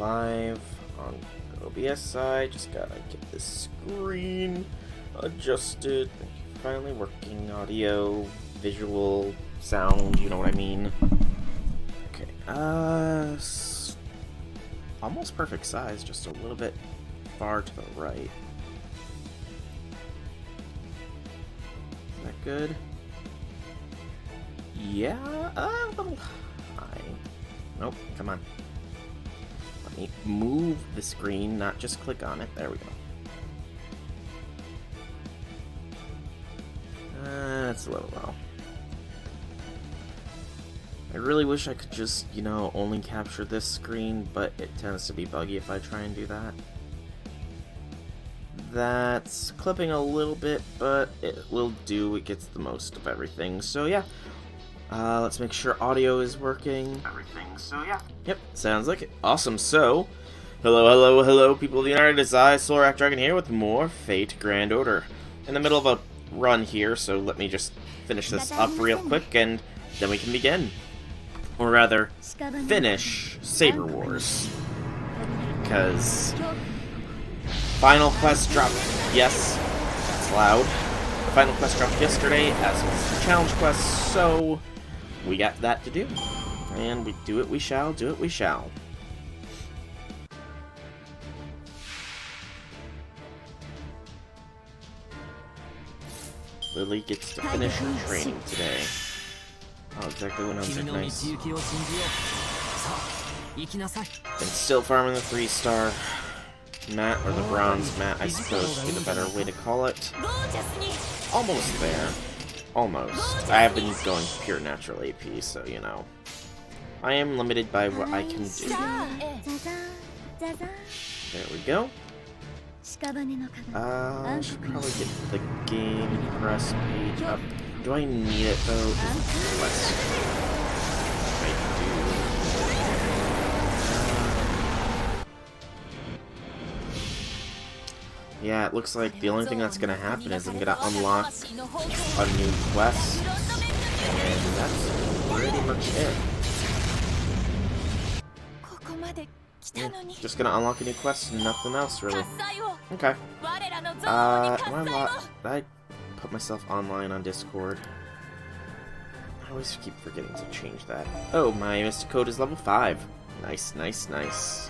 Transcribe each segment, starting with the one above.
live on the OBS side. Just gotta get this screen adjusted. Finally working. Audio, visual, sound, you know what I mean. Okay, almost perfect size, just a little bit far to the right. Is that good? Yeah, a little high. Nope, come on. Let me move the screen, not just click on it. There we go. That's a little low. I really wish I could just, you know, only capture this screen, but it tends to be buggy if I try and do that. That's clipping a little bit, but it will do. It gets the most of everything. So yeah, let's make sure audio is working. Yep, sounds like it. Awesome. So, hello, people of the internet. It's I, Solar Dragon here with more Fate Grand Order. In the middle of a run here, so let me just finish this up real quick, and then we can begin. Or rather, finish Saber Wars. Because final quest dropped. Yes, that's loud. The final quest dropped yesterday, as was the challenge quest, so we got that to do. And we do it we shall, do it we shall. Lily gets to finish her training today. Oh, exactly what I was like, nice. And still farming the 3-star mat, or the bronze mat, I suppose would be the better way to call it. Almost there. Almost. I have been going pure natural AP, so you know. I am limited by what I can do. There we go. I should probably get the game press page up. Do I need it though? Let's. I do. Yeah, it looks like the only thing that's gonna happen is I'm gonna unlock a new quest, and that's pretty much it. Yeah, just gonna unlock a new quest and nothing else really. Okay. I put myself online on Discord. I always keep forgetting to change that. Oh, my Mystic Code is level 5. Nice, nice, nice.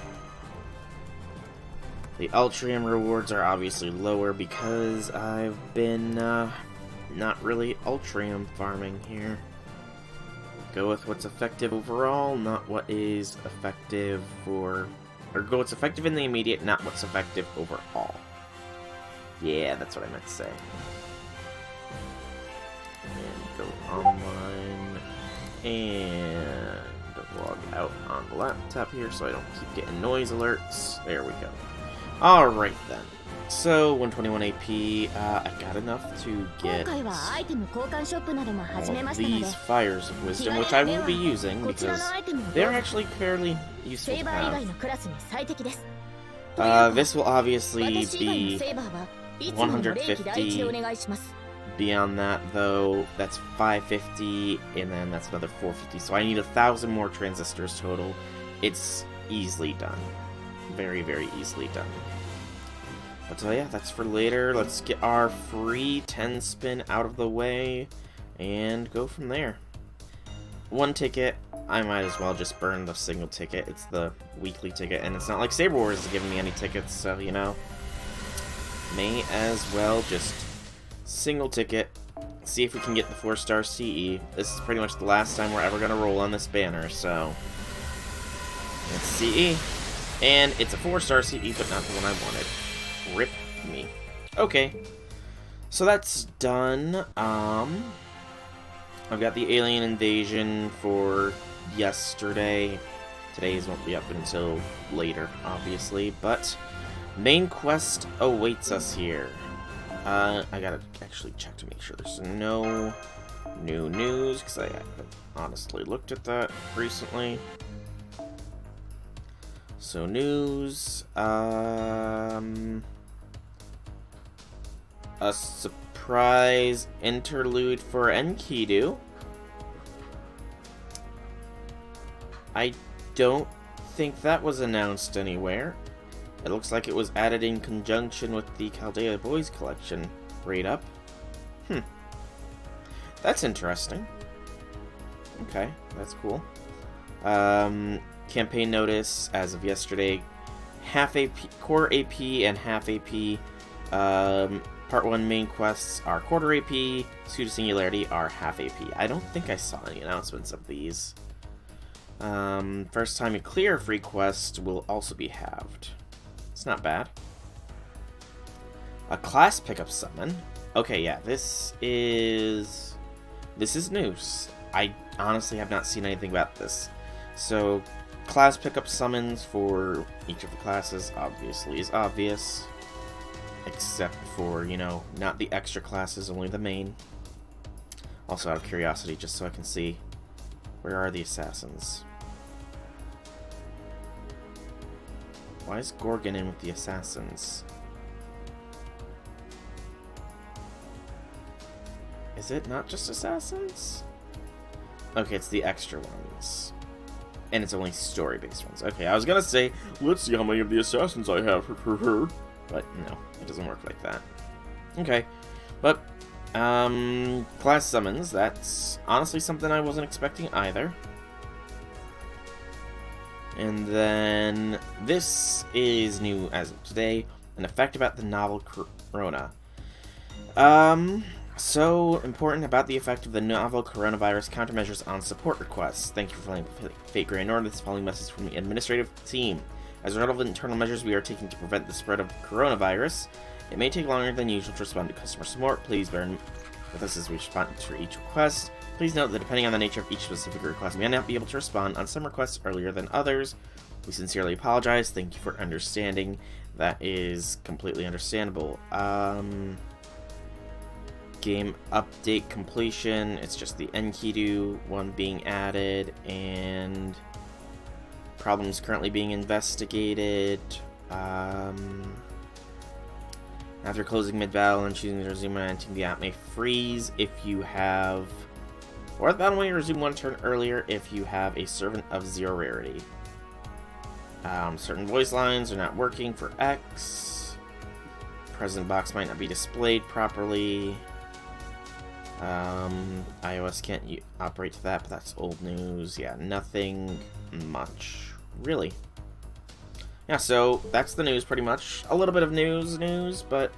The Ultrium rewards are obviously lower because I've been not really Ultrium farming here. Go with what's effective overall, not what is effective for... Or go what's effective in the immediate, not what's effective overall. Yeah, that's what I meant to say. And go online. And log out on the laptop here so I don't keep getting noise alerts. There we go. Alright then. So, 121 AP, I got enough to get all of these Fires of Wisdom, which I will be using because they're actually fairly useful to have. This will obviously be 150. Beyond that, though, that's 550, and then that's another 450. So I need 1,000 more transistors total. It's easily done. Very, very easily done. But yeah, that's for later. Let's get our free 10 spin out of the way and go from there. One ticket, I might as well just burn the single ticket. It's the weekly ticket, and it's not like Saber Wars is giving me any tickets, so you know. May as well just single ticket, see if we can get the 4-star CE. This is pretty much the last time we're ever going to roll on this banner, so it's CE. And it's a 4-star CE, but not the one I wanted. Rip me. Okay. So that's done. I've got the alien invasion for yesterday. Today's won't be up until later, obviously, but main quest awaits us here. I gotta actually check to make sure there's no new news, because I haven't honestly looked at that recently. So news, a surprise interlude for Enkidu. I don't think that was announced anywhere. It looks like it was added in conjunction with the Chaldea Boys Collection read-up. That's interesting. Okay, that's cool. Campaign notice as of yesterday. Half AP, core AP and half AP. Part 1 main quests are quarter AP. Suit of Singularity are half AP. I don't think I saw any announcements of these. First time you clear a free quest will also be halved. It's not bad. A class pickup summon. Okay, yeah, this is news. I honestly have not seen anything about this. So, class pickup summons for each of the classes obviously is obvious. Except for, you know, not the extra classes, only the main. Also out of curiosity, just so I can see, where are the assassins? Why is Gorgon in with the assassins? Is it not just assassins? Okay, it's the extra ones. And it's only story-based ones. Okay, I was gonna say, let's see how many of the assassins I have. But no, it doesn't work like that. Okay, but, class summons, that's honestly something I wasn't expecting either. And then, this is new as of today, an effect about the novel Corona. So important about the effect of the novel coronavirus countermeasures on support requests. Thank you for following Fate Grand Order. This following message from the administrative team. As a result of the internal measures we are taking to prevent the spread of coronavirus, it may take longer than usual to respond to customer support. Please bear with us as we respond to each request. Please note that depending on the nature of each specific request, we may not be able to respond on some requests earlier than others. We sincerely apologize. Thank you for understanding. That is completely understandable. Game update completion. It's just the Enkidu one being added, and problems currently being investigated. After closing mid-battle and choosing to resume and ending the app may freeze if you have... Or the battle may resume one turn earlier if you have a Servant of Zero rarity. Certain voice lines are not working for X. Present box might not be displayed properly. iOS can't operate to that, but that's old news. Yeah, nothing much, really. Yeah, so that's the news pretty much. A little bit of news, but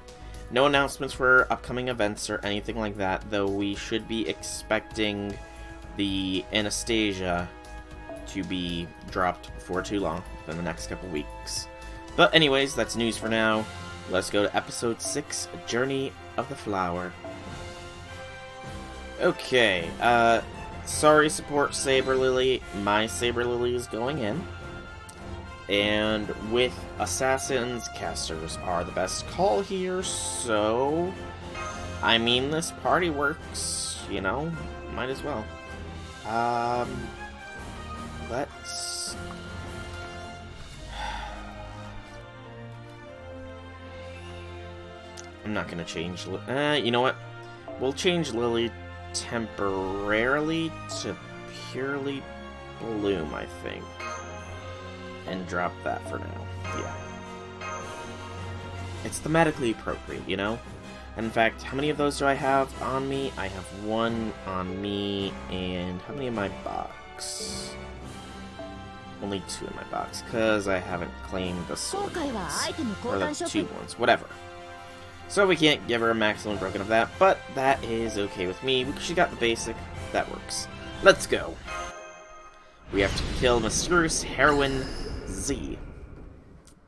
no announcements for upcoming events or anything like that, though we should be expecting the Anastasia to be dropped before too long, in the next couple weeks. But anyways, that's news for now. Let's go to episode 6, Journey of the Flower. Okay, sorry support Saber Lily. My Saber Lily is going in. And with assassins, casters are the best call here, so... I mean, this party works, you know? Might as well. Let's... I'm not gonna change... you know what? We'll change Lily temporarily to purely Bloom, I think. And drop that for now. Yeah. It's thematically appropriate, you know? And in fact, how many of those do I have on me? I have 1 on me, and how many in my box? Only 2 in my box, because I haven't claimed the sword ones. Or the 2 ones, whatever. So we can't give her a maximum broken of that, but that is okay with me, because she got the basic. That works. Let's go. We have to kill mysterious heroine Z.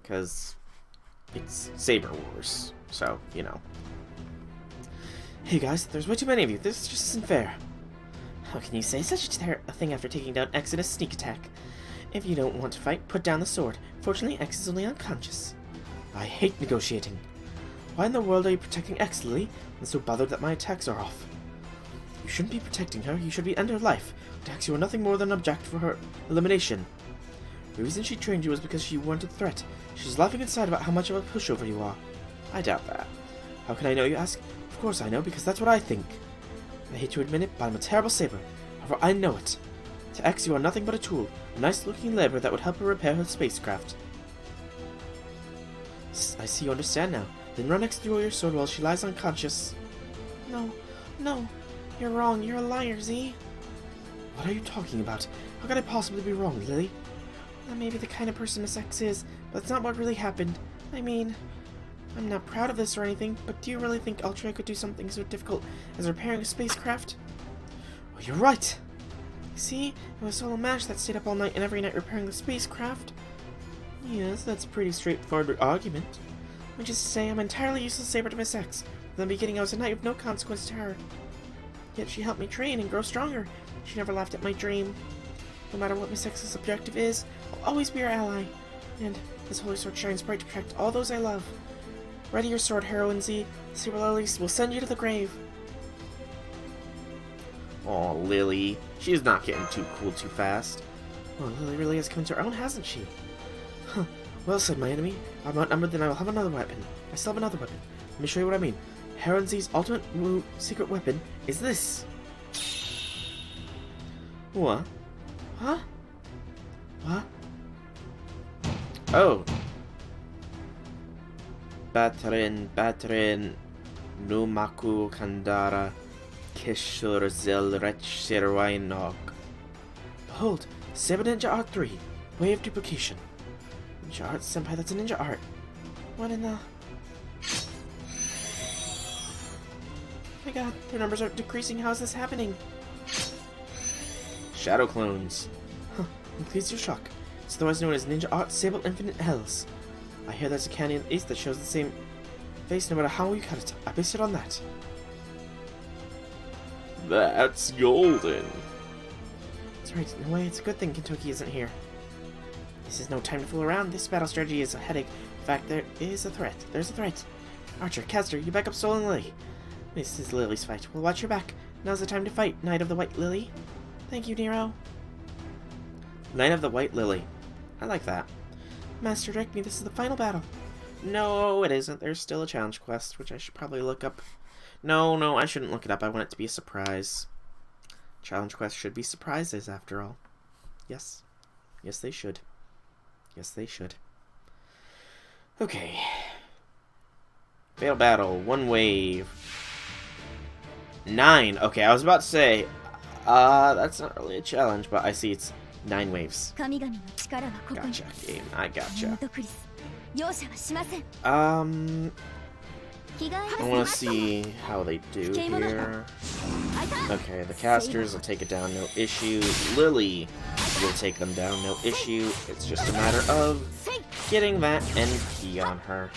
Because it's Saber Wars, so, you know. Hey guys, there's way too many of you. This just isn't fair. How can you say such a thing after taking down X in a sneak attack? If you don't want to fight, put down the sword. Fortunately, X is only unconscious. I hate negotiating. Why in the world are you protecting X, Lily? I'm so bothered that my attacks are off. You shouldn't be protecting her. You should be end her life. Attacks you are nothing more than an object for her elimination. The reason she trained you was because she wanted a threat. She's laughing inside about how much of a pushover you are. I doubt that. How can I know, you ask? Of course I know, because that's what I think. I hate to admit it, but I'm a terrible saber. However, I know it. To X, you are nothing but a tool. A nice-looking labor that would help her repair her spacecraft. I see you understand now. Then run X through your sword while she lies unconscious. No. No. You're wrong. You're a liar, Z. What are you talking about? How could I possibly be wrong, Lily? I may be the kind of person Miss X is, but that's not what really happened. I mean, I'm not proud of this or anything, but do you really think Ultra could do something so difficult as repairing a spacecraft? Well, you're right! See, it was Solo Mash that stayed up all night and every night repairing the spacecraft. Yes, that's a pretty straightforward argument. Which is to say, I'm entirely useless Saber to Miss X. From the beginning, I was a knight of no consequence to her. Yet she helped me train and grow stronger. She never laughed at my dream. No matter what Miss X's objective is, I'll always be her ally. And this holy sword shines bright to protect all those I love. Ready your sword, Heroine Z. Saber Lily will send you to the grave. Aw, Lily. She's not getting too cool too fast. Oh, Lily really has come to her own, hasn't she? Huh. Well said, my enemy. I'm outnumbered, then I will have another weapon. I still have another weapon. Let me show you what I mean. Heroine Z's ultimate secret weapon is this. What? Huh? What? Oh. Batrin, Numaku Kandara, Kishur Zil Rech Sirwainog. Behold, Saber Ninja Art 3, Way of Duplication. Ninja Art, Senpai, that's a ninja art. What in the... Oh my god, their numbers are decreasing. How is this happening? Shadow clones. Huh, I'm pleased you're shocked. It's otherwise known as Ninja Art Sable Infinite Hells. I hear there's a candy in the east that shows the same face no matter how you cut it. I base it on that. That's golden. That's right. In a way, it's a good thing Kentucky isn't here. This is no time to fool around. This battle strategy is a headache. In fact, there is a threat. There's a threat. Archer, Caster, you back up Stolen Lily. This is Lily's fight. We'll watch your back. Now's the time to fight, Knight of the White Lily. Thank you, Nero. Knight of the White Lily. I like that. Master, direct me. This is the final battle. No, it isn't. There's still a challenge quest, which I should probably look up. No, I shouldn't look it up. I want it to be a surprise. Challenge quests should be surprises, after all. Yes. Yes, they should. Yes, they should. Okay. Fatal battle. 1 wave. 9. Okay, I was about to say, that's not really a challenge, but I see it's 9 waves. Gotcha, game. I gotcha. I want to see how they do here. Okay, the casters will take it down, no issue. Lily will take them down, no issue. It's just a matter of getting that NP on her.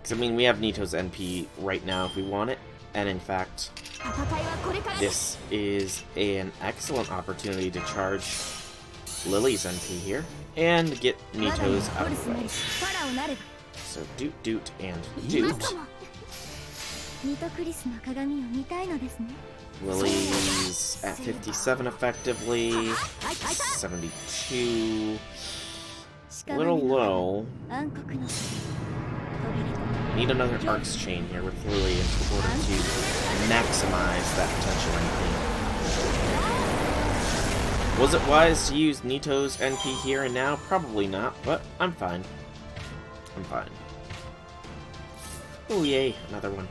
Because, I mean, we have Nito's NP right now if we want it. And in fact, this is an excellent opportunity to charge Lily's NP here and get Nito's out of the way. So doot, and doot. Lily's at 57 effectively. 72. A little low. Need another Arcs chain here with Lily in order to maximize that potential NP. Was it wise to use Nito's NP here and now? Probably not, but I'm fine. I'm fine. Oh yay, another one.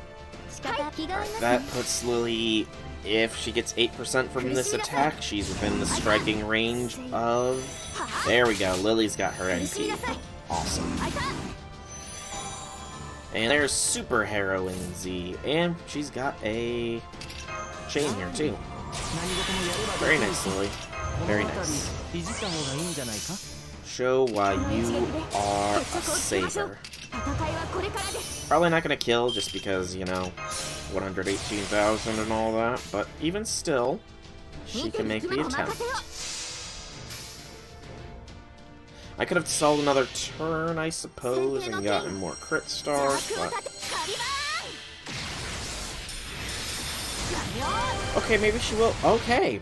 Alright, that puts Lily, if she gets 8% from this attack, she's within the striking range of... There we go, Lily's got her NP. Awesome. And there's Super Heroine Z, and she's got a chain here too. Very nice, Lily. Very nice. Show why you are a Saber. Probably not gonna kill just because, you know, 118,000 and all that, but even still, she can make the attempt. I could have sold another turn, I suppose, and gotten more crit stars, but... Okay, maybe she will. Okay.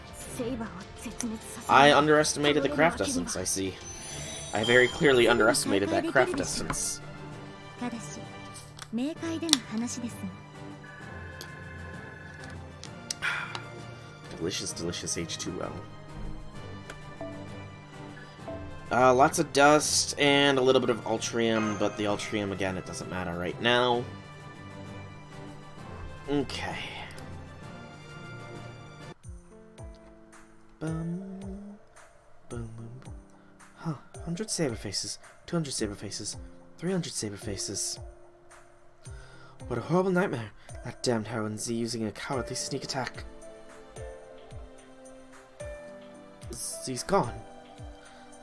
I underestimated the craft essence, I see. I very clearly underestimated that craft essence. delicious, delicious H2O. Lots of dust and a little bit of ultrium, but the ultrium, again, it doesn't matter right now. Okay. Boom. Boom, boom, boom. Huh. 100 saber faces, 200 saber faces, 300 saber faces. What a horrible nightmare. That damned heroine Z using a cowardly sneak attack. Z's gone.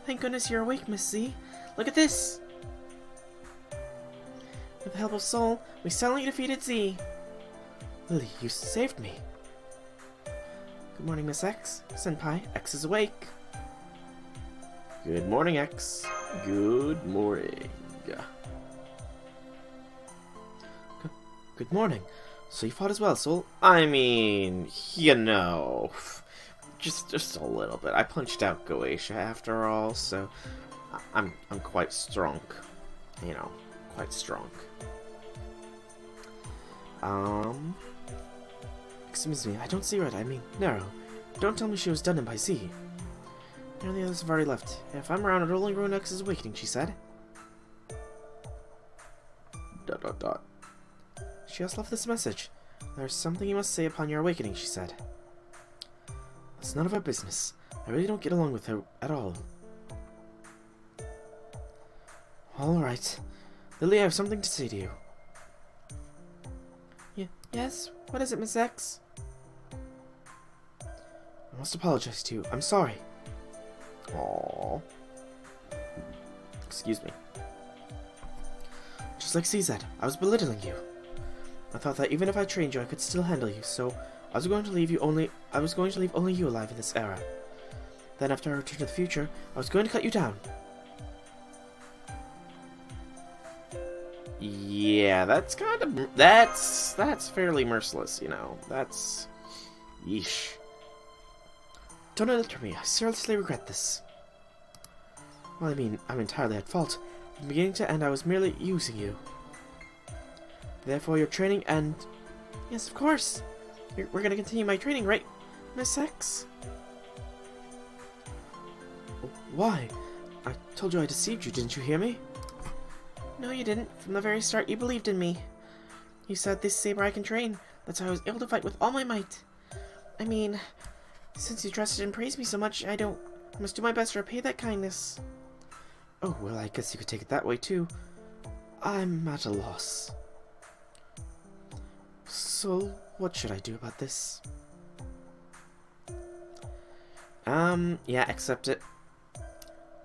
Thank goodness you're awake, Miss Z. Look at this! With the help of Soul, we suddenly defeated Z. Lily, you saved me. Good morning, Miss X. Senpai, X is awake. Good morning, X. Good morning. Good morning. So you fought as well, Soul? I mean, you know, just a little bit. I punched out Goetia after all, so I'm quite strong. You know, quite strong. Excuse me, I don't see right. I mean, Nero. Don't tell me she was done in by Z. Nero and the others have already left. If I'm around, it'll only ruin X's awakening, she said. ... She has left this message. There's something you must say upon your awakening, she said. That's none of our business. I really don't get along with her at all. Alright. Lily, I have something to say to you. Yes? What is it, Miss X? I must apologize to you. I'm sorry. Aww. Excuse me. Just like CZ, I was belittling you. I thought that even if I trained you, I could still handle you, so I was going to leave only you alive in this era. Then after I returned to the future, I was going to cut you down. Yeah, that's kind of... That's fairly merciless, you know. That's... Yeesh. Don't alter me. I seriously regret this. Well, I mean, I'm entirely at fault. From beginning to end, I was merely using you. Therefore, your training and... Yes, of course. We're gonna continue my training, right, Miss X? Why? I told you I deceived you, didn't you hear me? No, you didn't. From the very start, you believed in me. You said this Saber I can train. That's how I was able to fight with all my might. I mean, since you trusted and praised me so much, I must do my best to repay that kindness. Oh, well, I guess you could take it that way, too. I'm at a loss. So, what should I do about this? Yeah, accept it.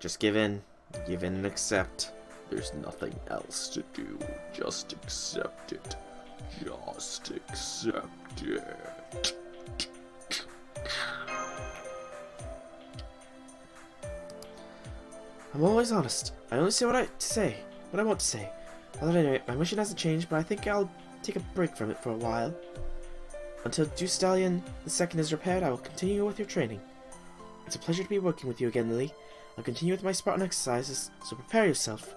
Just give in. Give in and accept. There's nothing else to do. Just accept it. Just accept it. I'm always honest. I only say what I want to say. Well, anyway, my mission hasn't changed, but I think I'll take a break from it for a while. Until Deuce Stallion II is repaired, I will continue with your training. It's a pleasure to be working with you again, Lily. I'll continue with my Spartan exercises, so prepare yourself.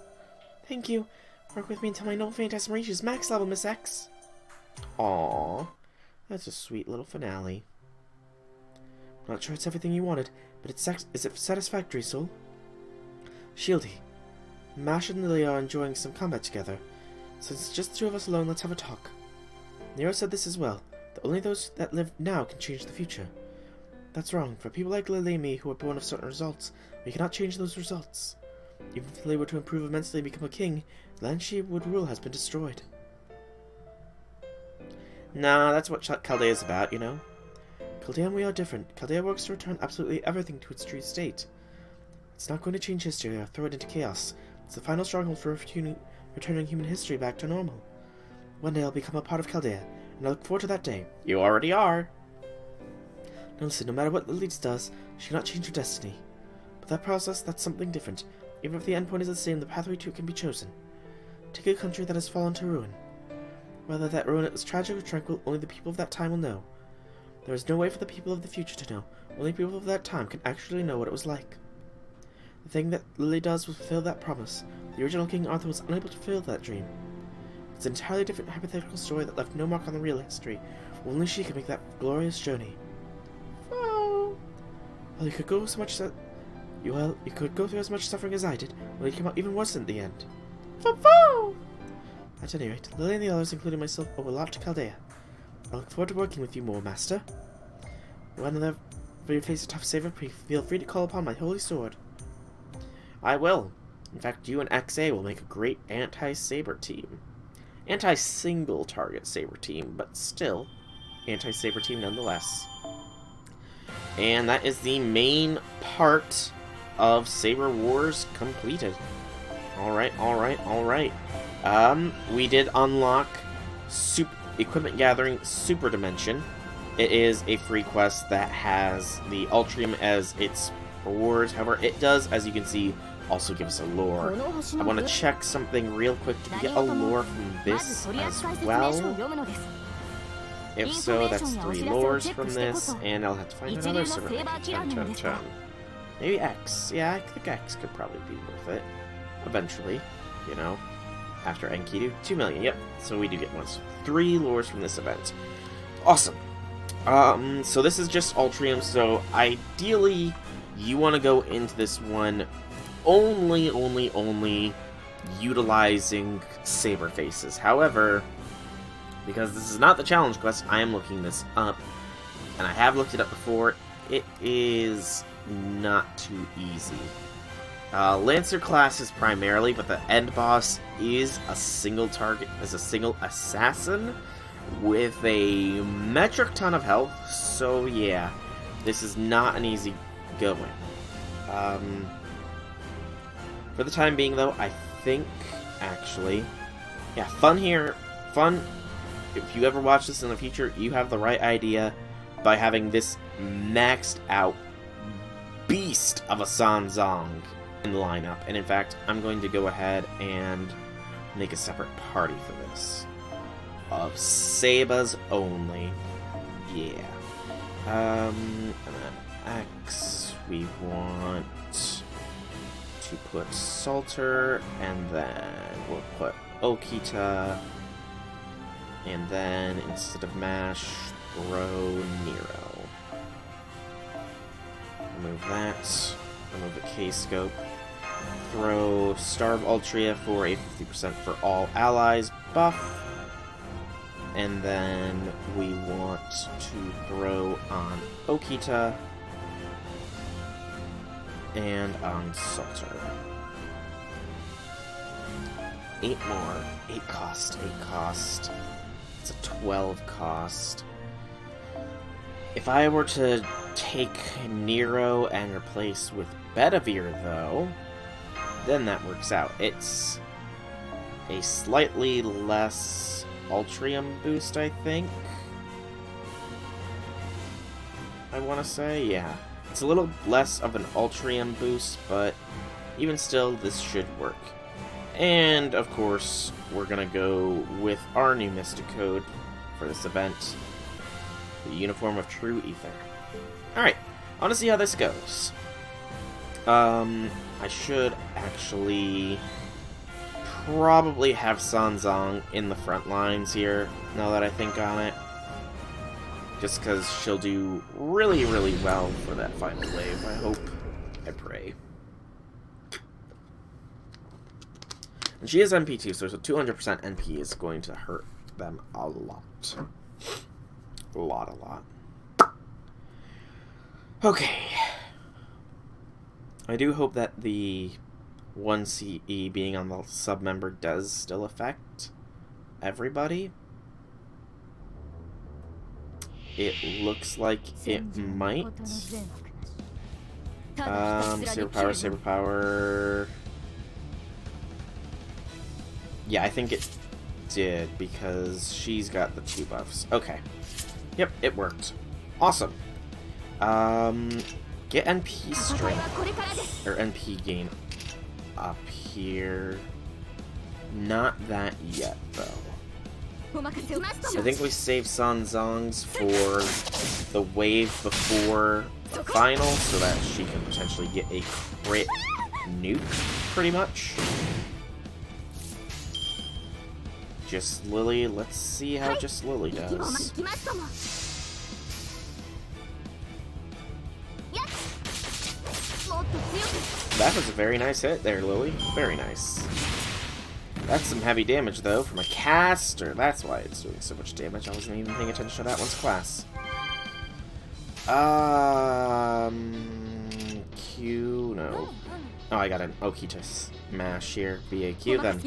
Thank you. Work with me until my Noble Phantasm reaches max level, Miss X. Aww. That's a sweet little finale. I'm not sure it's everything you wanted, but is it satisfactory, Soul? Shieldy. Mash and Lily are enjoying some combat together. Since it's just the two of us alone, let's have a talk. Nero said this as well, that only those that live now can change the future. That's wrong. For people like Lily and me who are born of certain results, we cannot change those results. Even if Lily were to improve immensely and become a king, the land she would rule has been destroyed. Nah, that's what Chaldea is about, you know. Chaldea and we are different. Chaldea works to return absolutely everything to its true state. It's not going to change history or throw it into chaos. It's the final struggle for returning human history back to normal. One day I'll become a part of Chaldea, and I look forward to that day. You already are. Now listen, no matter what Lily does, she cannot change her destiny. But that process, that's something different. Even if the endpoint is the same, the pathway to it can be chosen. Take a country that has fallen to ruin. Whether that ruin is tragic or tranquil, only the people of that time will know. There is no way for the people of the future to know. Only people of that time can actually know what it was like. The thing that Lily does will fulfill that promise. The original King Arthur was unable to fulfill that dream. It's an entirely different hypothetical story that left no mark on the real history. Only she can make that glorious journey. Well, you could go so much you could go through as much suffering as I did. Well, you came out even worse in the end. Foo-foo! At any rate, Lily and the others, including myself, owe a lot to Chaldea. I look forward to working with you more, Master. Whenever you face a tough Saber, feel free to call upon my holy sword. I will. In fact, you and XA will make a great anti-Saber team. Anti-single target Saber team, but still anti-Saber team nonetheless. And that is the main part of Saber Wars completed. Alright. We did unlock Equipment Gathering Super Dimension. It is a free quest that has the Ultrium as its rewards. However, it does, as you can see, also give us a lore. I want to check something real quick. Did we get a lore from this as well? If so, that's 3 lores from this, and I'll have to find another server. Maybe X. Yeah, I think X could probably be worth it. Eventually, you know. After Enkidu. 2 million, yep. So we do get 3 lores from this event. Awesome. So this is just Ultrium, so ideally, you want to go into this one only utilizing Saber Faces. However, because this is not the challenge quest, I am looking this up, and I have looked it up before. It is not too easy. Lancer class is primarily, but the end boss is a single target, as a single assassin with a metric ton of health. So yeah, this is not an easy going. For the time being, though, I think actually, yeah, fun here. If you ever watch this in the future, you have the right idea by having this maxed out beast of a Sanzong in the lineup. And in fact, I'm going to go ahead and make a separate party for this. Of Sabers only. Yeah. And then X, we want to put Salter, and then we'll put Okita. And then, instead of Mash, throw Nero. Remove that. Remove the K-Scope. Throw Starve Ultria for a 50% for all allies buff. And then we want to throw on Okita. And on Salter. 8 more. 8 cost. It's a 12 cost. If I were to take Nero and replace with Bedivere, though, then that works out. It's a slightly less Ultrium boost, I think. I want to say, yeah. It's a little less of an Ultrium boost, but even still, this should work. And, of course, we're going to go with our new Mystic Code for this event. The Uniform of True Ether. Alright, I want to see how this goes. I should actually probably have Sanzong in the front lines here, now that I think on it. Just because she'll do really, really well for that final wave, I hope. I pray. And she is NP too, so 200% NP is going to hurt them a lot. A lot. Okay. I do hope that the 1 CE being on the sub-member does still affect everybody. It looks like it might. Saber Power. Yeah, I think it did, because she's got the 2 buffs. Okay. Yep, it worked. Awesome. Get NP strength, or NP gain up here. Not that yet, though. I think we save Sanzong's for the wave before the final, so that she can potentially get a crit nuke, pretty much. Just Lily, let's see how Just Lily does. That was a very nice hit there, Lily. Very nice. That's some heavy damage, though, from a caster. That's why it's doing so much damage. I wasn't even paying attention to that one's class. Q, no. Oh, I got an Oki to smash here. BAQ, then.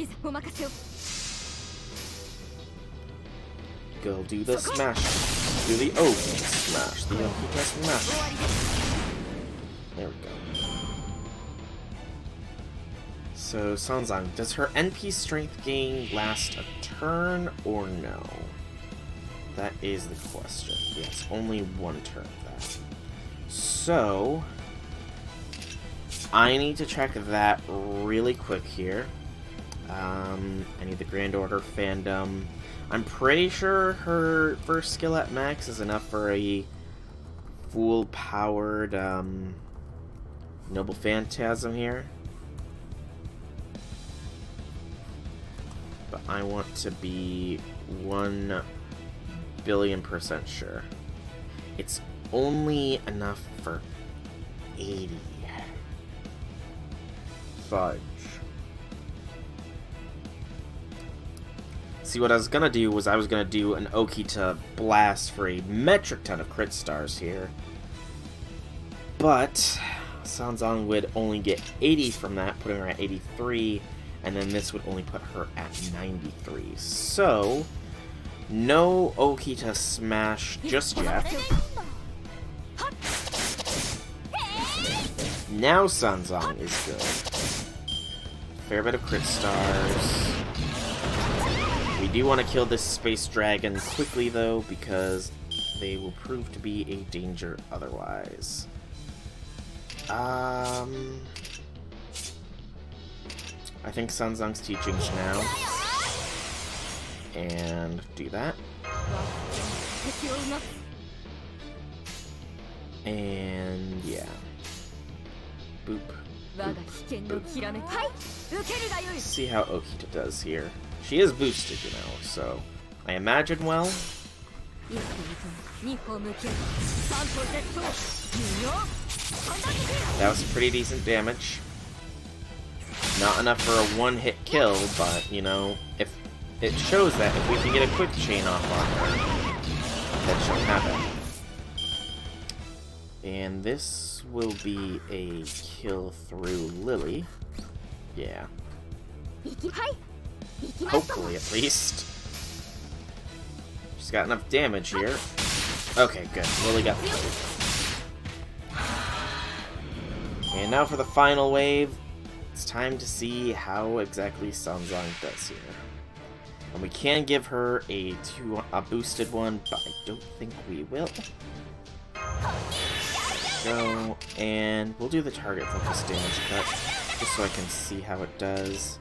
Go do the smash. Do the Oki smash. The Oki to smash. There we go. So, Sanzang, does her NP strength gain last a turn or no? That is the question. Yes, only one turn of that. So, I need to check that really quick here. I need the Grand Order fandom. I'm pretty sure her first skill at max is enough for a full-powered Noble Phantasm here. But I want to be 1,000,000,000% sure. It's only enough for 80. Fudge. See, what I was gonna do was I was gonna do an Oki to blast for a metric ton of crit stars here. But Sanzang would only get 80 from that, putting her at 83. And then this would only put her at 93. So, no Oki to smash just yet. Now Sanzang is good. Fair bit of crit stars. We do want to kill this space dragon quickly, though, because they will prove to be a danger otherwise. I think Sanzang's teachings now. And do that. And yeah. Boop. Boop. Boop. See how Okita does here. She is boosted, you know, so I imagine well. That was some pretty decent damage. Not enough for a one-hit kill, but, you know, if it shows that if we can get a quick chain off on her, that shall happen. And this will be a kill through Lily. Yeah. Hopefully, at least. She's got enough damage here. Okay, good. Lily got through. And now for the final wave. It's time to see how exactly Sanzang does here. And we can give her a boosted one, but I don't think we will. Go, and we'll do the target focus damage cut, just so I can see how it does.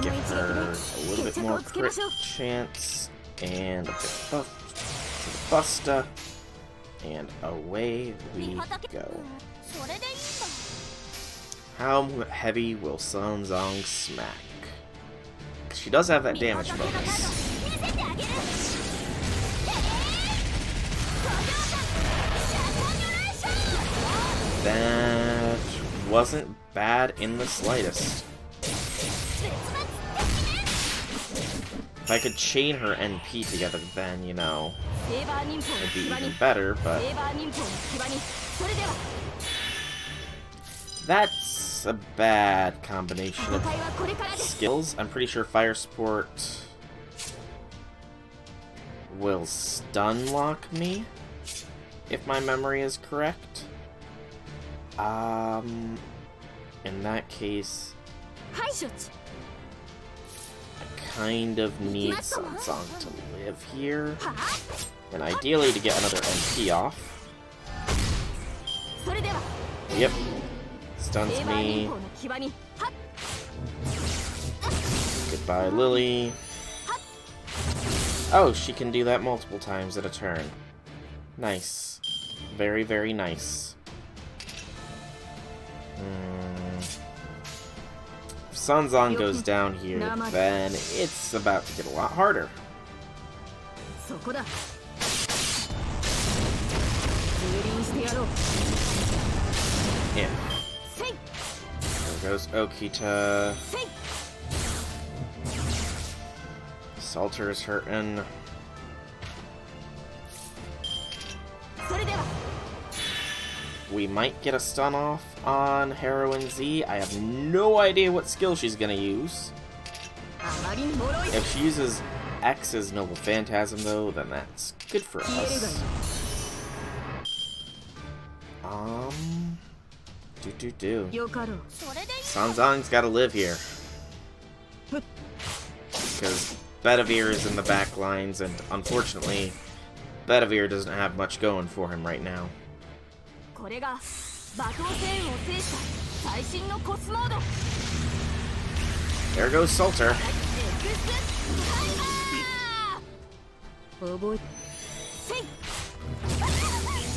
Give her a little bit more crit chance, and a bit buff to the Busta, and away we go. How heavy will Sanzang smack? She does have that damage bonus. That wasn't bad in the slightest. If I could chain her NP together, then, you know, it'd be even better, but that's a bad combination of skills. I'm pretty sure Fire Support will stun lock me, if my memory is correct. In that case, I kind of need Sanzang to live here, and ideally to get another NP off. Yep. Stuns me. Goodbye, Lily. Oh, she can do that multiple times at a turn. Nice. Very, very nice. If Sanzang goes down here, then it's about to get a lot harder. Yeah. goes Okita. Salter's hurting. We might get a stun off on Heroine Z. I have no idea what skill she's gonna use. If she uses X's Noble Phantasm, though, then that's good for us. Sanzang's gotta live here. Because Bedivere is in the back lines, and unfortunately, Bedivere doesn't have much going for him right now. There goes Salter.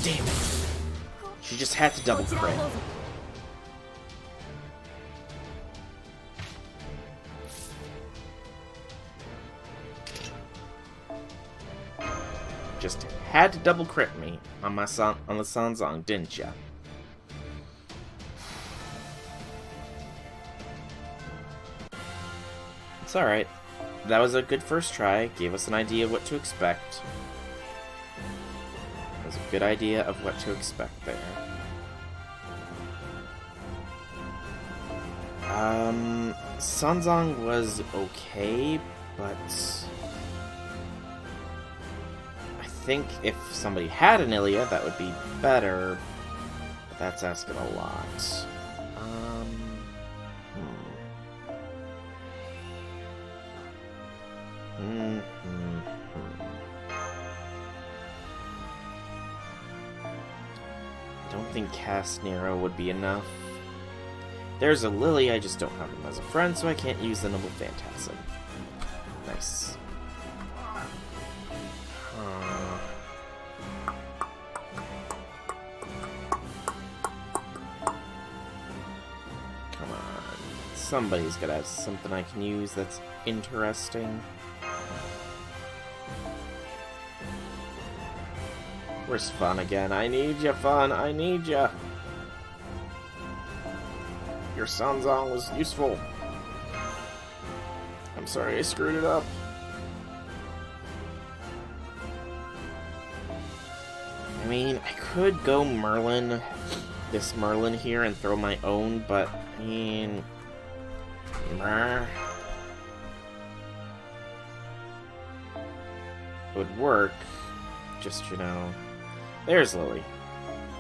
Damn it. She just had to double crit. Just had to double crit me on my on the Sanzang, didn't ya? It's alright. That was a good first try. Gave us an idea of what to expect. It was a good idea of what to expect there. Sanzang was okay, but I think if somebody had an Ilia, that would be better. But that's asking a lot. I don't think Cast Nero would be enough. There's a Lily, I just don't have him as a friend, so I can't use the Noble Phantasm. Nice. Come on. Somebody's gotta have something I can use that's interesting. Where's Fun again? I need ya, Fun! I need ya! Your Sanzang was useful. I'm sorry I screwed it up. I mean, I could go Merlin, this Merlin here, and throw my own, but, I mean... It would work. Just, you know... There's Lily.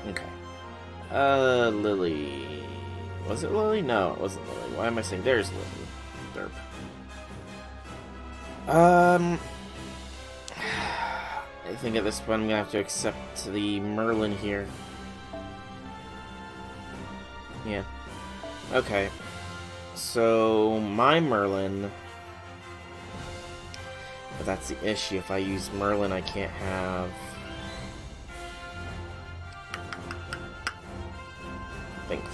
Okay. Lily... Was it Lily? No, it wasn't Lily. Why am I saying there's Lily? Derp. I think at this point I'm gonna have to accept the Merlin here. Yeah. Okay. So, my Merlin... But that's the issue. If I use Merlin, I can't have... Think.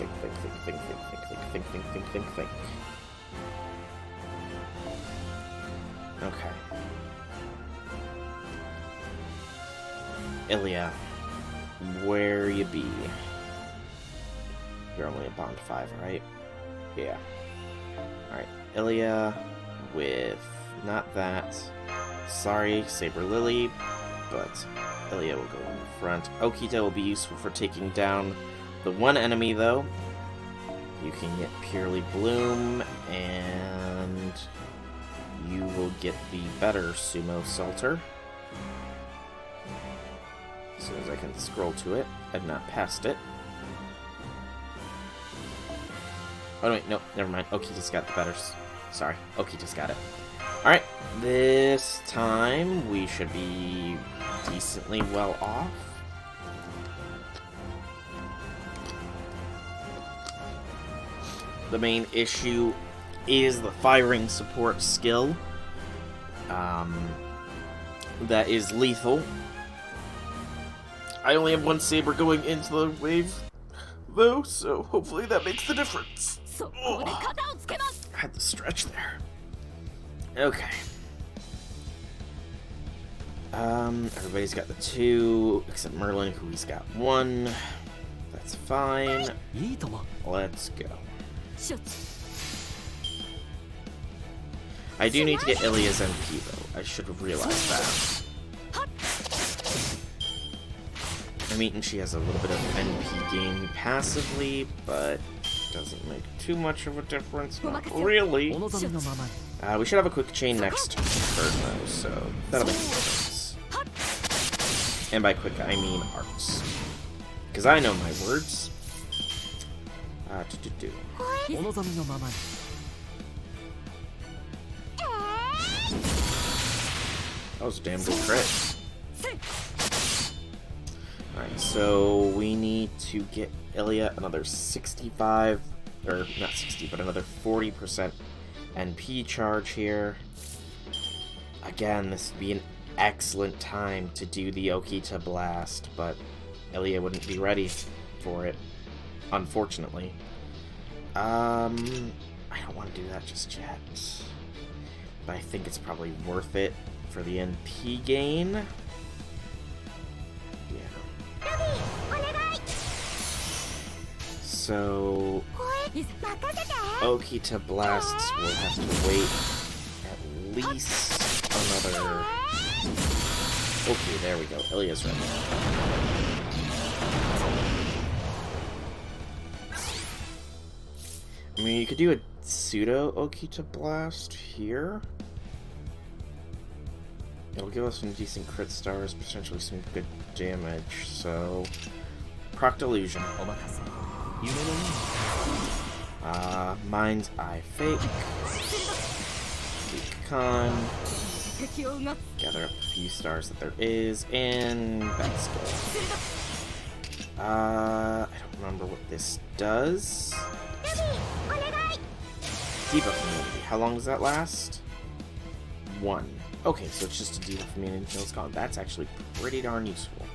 Okay. Ilia, where you be? You're only a bond 5, right? Yeah. Alright, Ilia with not that. Sorry, Saber Lily, but Ilia will go in the front. Okita will be useful for taking down the one enemy, though. You can get Purely Bloom, and you will get the better Sumo Salter. As soon as I can scroll to it. I've not passed it. Oh, wait, no, never mind. Okita's got the better. Sorry, Okita's got it. Alright, this time we should be decently well off. The main issue is the firing support skill. That is lethal. I only have one Saber going into the wave, though, so hopefully that makes the difference. Oh, I had to stretch there. Okay. Everybody's got the 2, except Merlin, who's got 1. That's fine. Let's go. I do need to get Ilya's MP though. I should have realized that. I mean, she has a little bit of NP gain passively, but doesn't make too much of a difference. Not really. We should have a quick chain next turn though, so that'll make a difference. And by quick, I mean arts. Because I know my words. That was a damn good crit. Alright, so we need to get Ilya another 65, or not 60, but another 40% NP charge here. Again, this would be an excellent time to do the Okita Blast, but Ilya wouldn't be ready for it, unfortunately. I don't want to do that just yet, but I think it's probably worth it for the NP gain. So, Okita Blasts will have to wait at least another... Okay, there we go. Ilya's ready. I mean, you could do a pseudo Okita Blast here. It'll give us some decent crit stars, potentially some good damage, so... Proc Delusion. Mind's Eye Fake. Weak Con. Gather up a few stars that there is, and that's good. I don't remember what this does. Debuff immunity. How long does that last? 1. Okay, so it's just a debuff immunity until it's gone. That's actually pretty darn useful.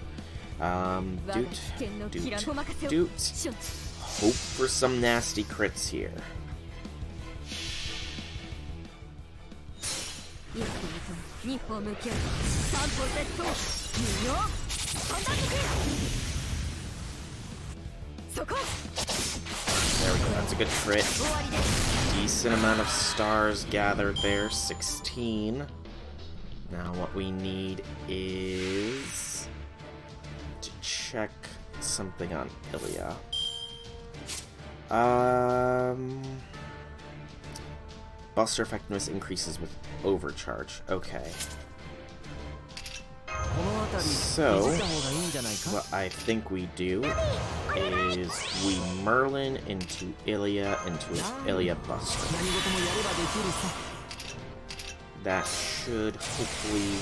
Doot. Hope for some nasty crits here. There we go, that's a good crit. Decent amount of stars gathered there, 16. Now what we need is to check something on Ilya. Buster effectiveness increases with overcharge. Okay. So, what I think we do is we Merlin into Ilya into his Ilya Buster. That should hopefully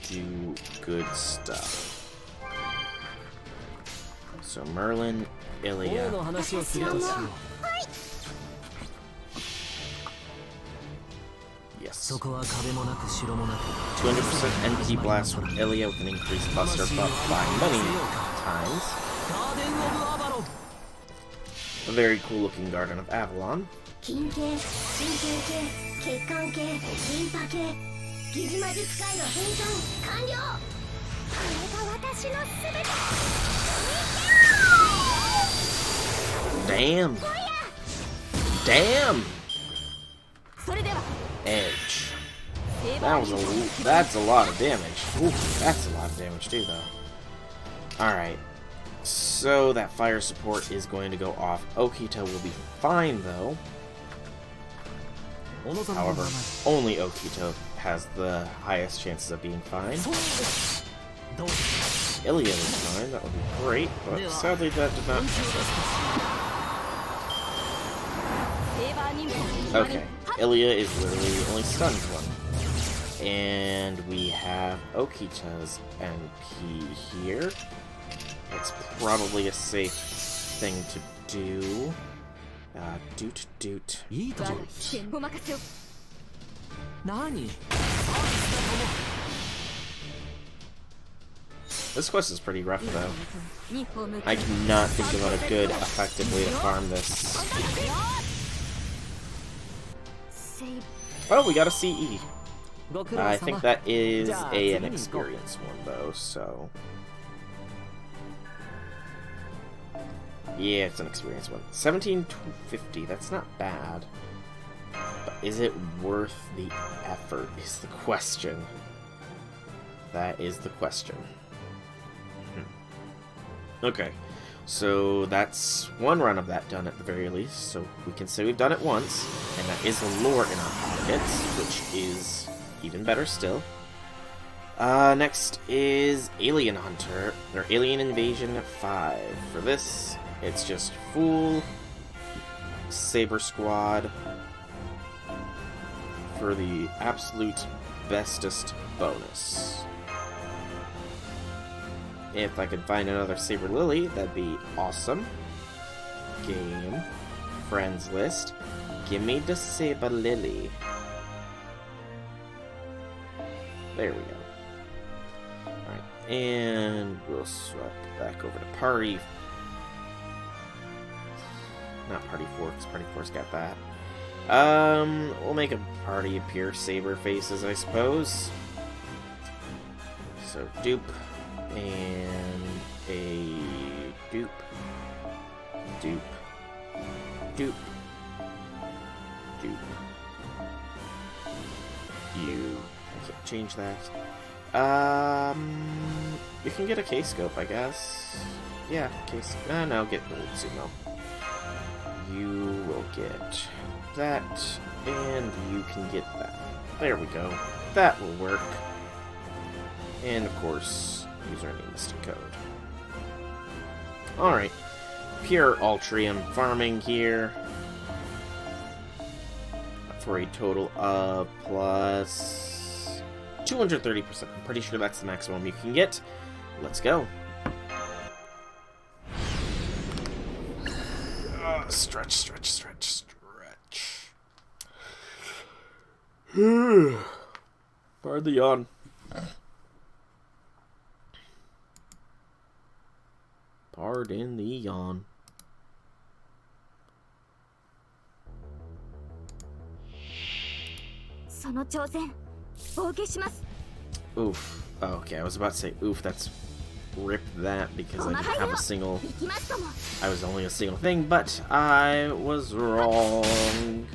do good stuff. So Merlin, Ilya. Yes. 200% NP Blast with Ilya with an increased Buster buff by many times. A very cool looking Garden of Avalon. Damn! Damn! Edge. That's a lot of damage. Ooh, that's a lot of damage too, though. Alright. So that fire support is going to go off. Okita will be fine, though. However, only Okita has the highest chances of being fine. Ilya is fine, that would be great, but sadly that did not happen. Okay, Ilya is literally the only stunned one. And we have Okita's NP here. It's probably a safe thing to do. Doot. This quest is pretty rough, though. I cannot think about a good, effective way to farm this. Oh, we got a CE. I think that is an experience one, though, so... Yeah, it's an experience one. 1750, that's not bad. But is it worth the effort, is the question. That is the question. Okay, so that's one run of that done at the very least, so we can say we've done it once, and that is the lore in our pockets, which is even better still. Next is Alien Hunter, or Alien Invasion 5. For this, it's just full Saber Squad for the absolute bestest bonus. If I could find another Saber Lily, that'd be awesome. Game. Friends list. Give me the Saber Lily. There we go. Alright, and we'll swap back over to Party. Not Party 4, because Party 4's got that. We'll make a party of pure Saber faces, I suppose. So, dupe. And a dupe. Dupe. Dupe. Dupe. I can't change that. You can get a K-scope, I guess. Yeah, case. No, get old Sumo. You will get that, and you can get that. There we go. That will work. And of course, username is to code. Alright. Pure Altrium farming here. For a total of plus 230%. I'm pretty sure that's the maximum you can get. Let's go. Stretch, stretch, stretch, stretch. Pardon the yawn. Pardon the yawn. Oof. Oh, okay, I was about to say oof, that's rip that because I didn't have a single. I was only a single thing, but I was wrong.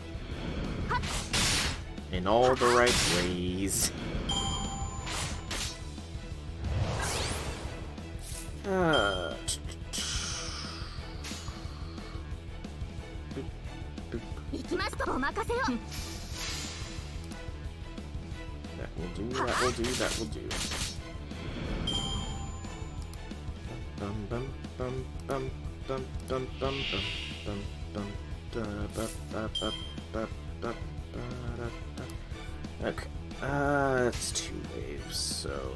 In all the right ways. That will do, that will do, that will do. Bum bum bum bum bum bum bum bum bum bum. Okay, it's 2 waves, so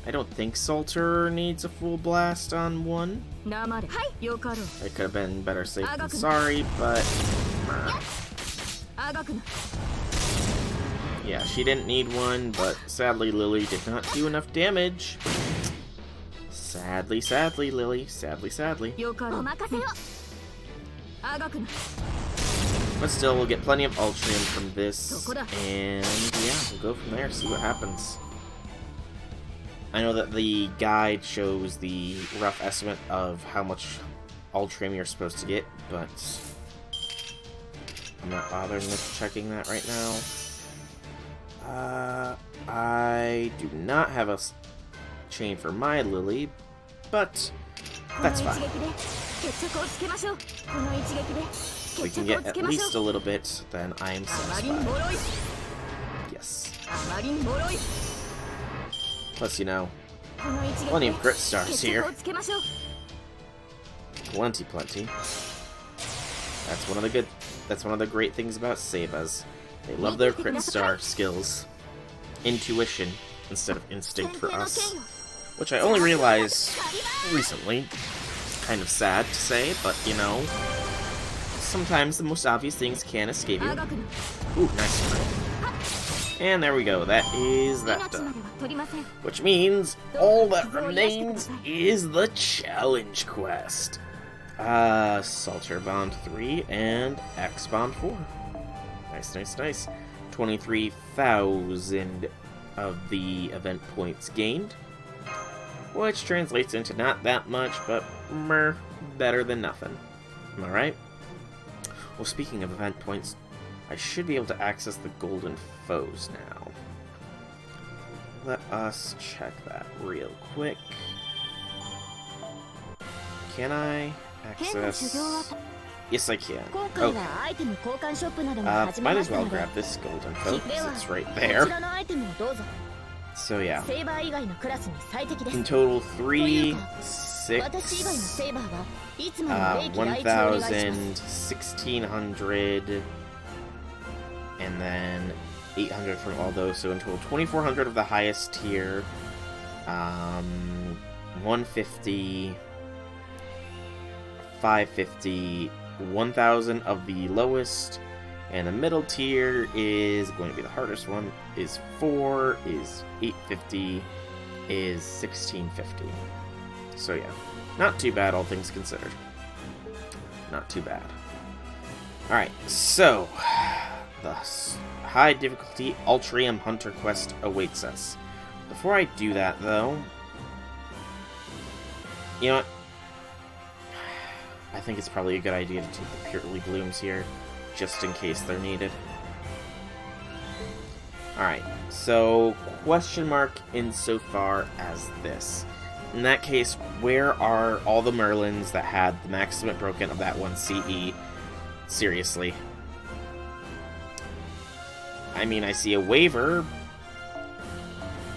I don't think Salter needs a full blast on 1. I could have been better safe than sorry, but yeah, she didn't need 1, but sadly Lily did not do enough damage. Sadly, sadly, Lily. Sadly, sadly. But still, we'll get plenty of Ultrium from this, and yeah, we'll go from there, see what happens. I know that the guide shows the rough estimate of how much Ultrium you're supposed to get, but I'm not bothering with checking that right now. I do not have a chain for my Lily, but that's fine. We can get at least a little bit, then I am satisfied. Yes. Plus, you know, plenty of grit stars here. Plenty. That's one of the great things about Sabers. They love their crit star skills. Intuition instead of instinct for us. Which I only realized recently. Kind of sad to say, but you know, sometimes the most obvious things can escape you. Ooh, nice crit. And there we go, that is that done. Which means all that remains is the challenge quest. Salter Bond 3 and X Bond 4. Nice. 23,000 of the event points gained. which translates into not that much, but better than nothing. Am I right? Well, speaking of event points, I should be able to access the golden foes now. Let us check that real quick. Can I access... Yes, I can. Okay. Might as well grab this golden foe, because it's right there. So yeah. In total, 3, 6, 1,000, 1,600, and then 800 from all those. So in total, 2,400 of the highest tier, 150, 550, 1,000 of the lowest, and the middle tier is going to be the hardest one, is 4, is 850, is 1,650. So yeah, not too bad, all things considered. Not too bad. Alright, so, the high difficulty Ultrium Hunter quest awaits us. Before I do that, though, you know what? I think it's probably a good idea to take the Purely Blooms here, just in case they're needed. Alright, so question mark insofar as this. In that case, where are all the Merlins that had the max limit broken of that one CE? Seriously. I mean, I see a waiver.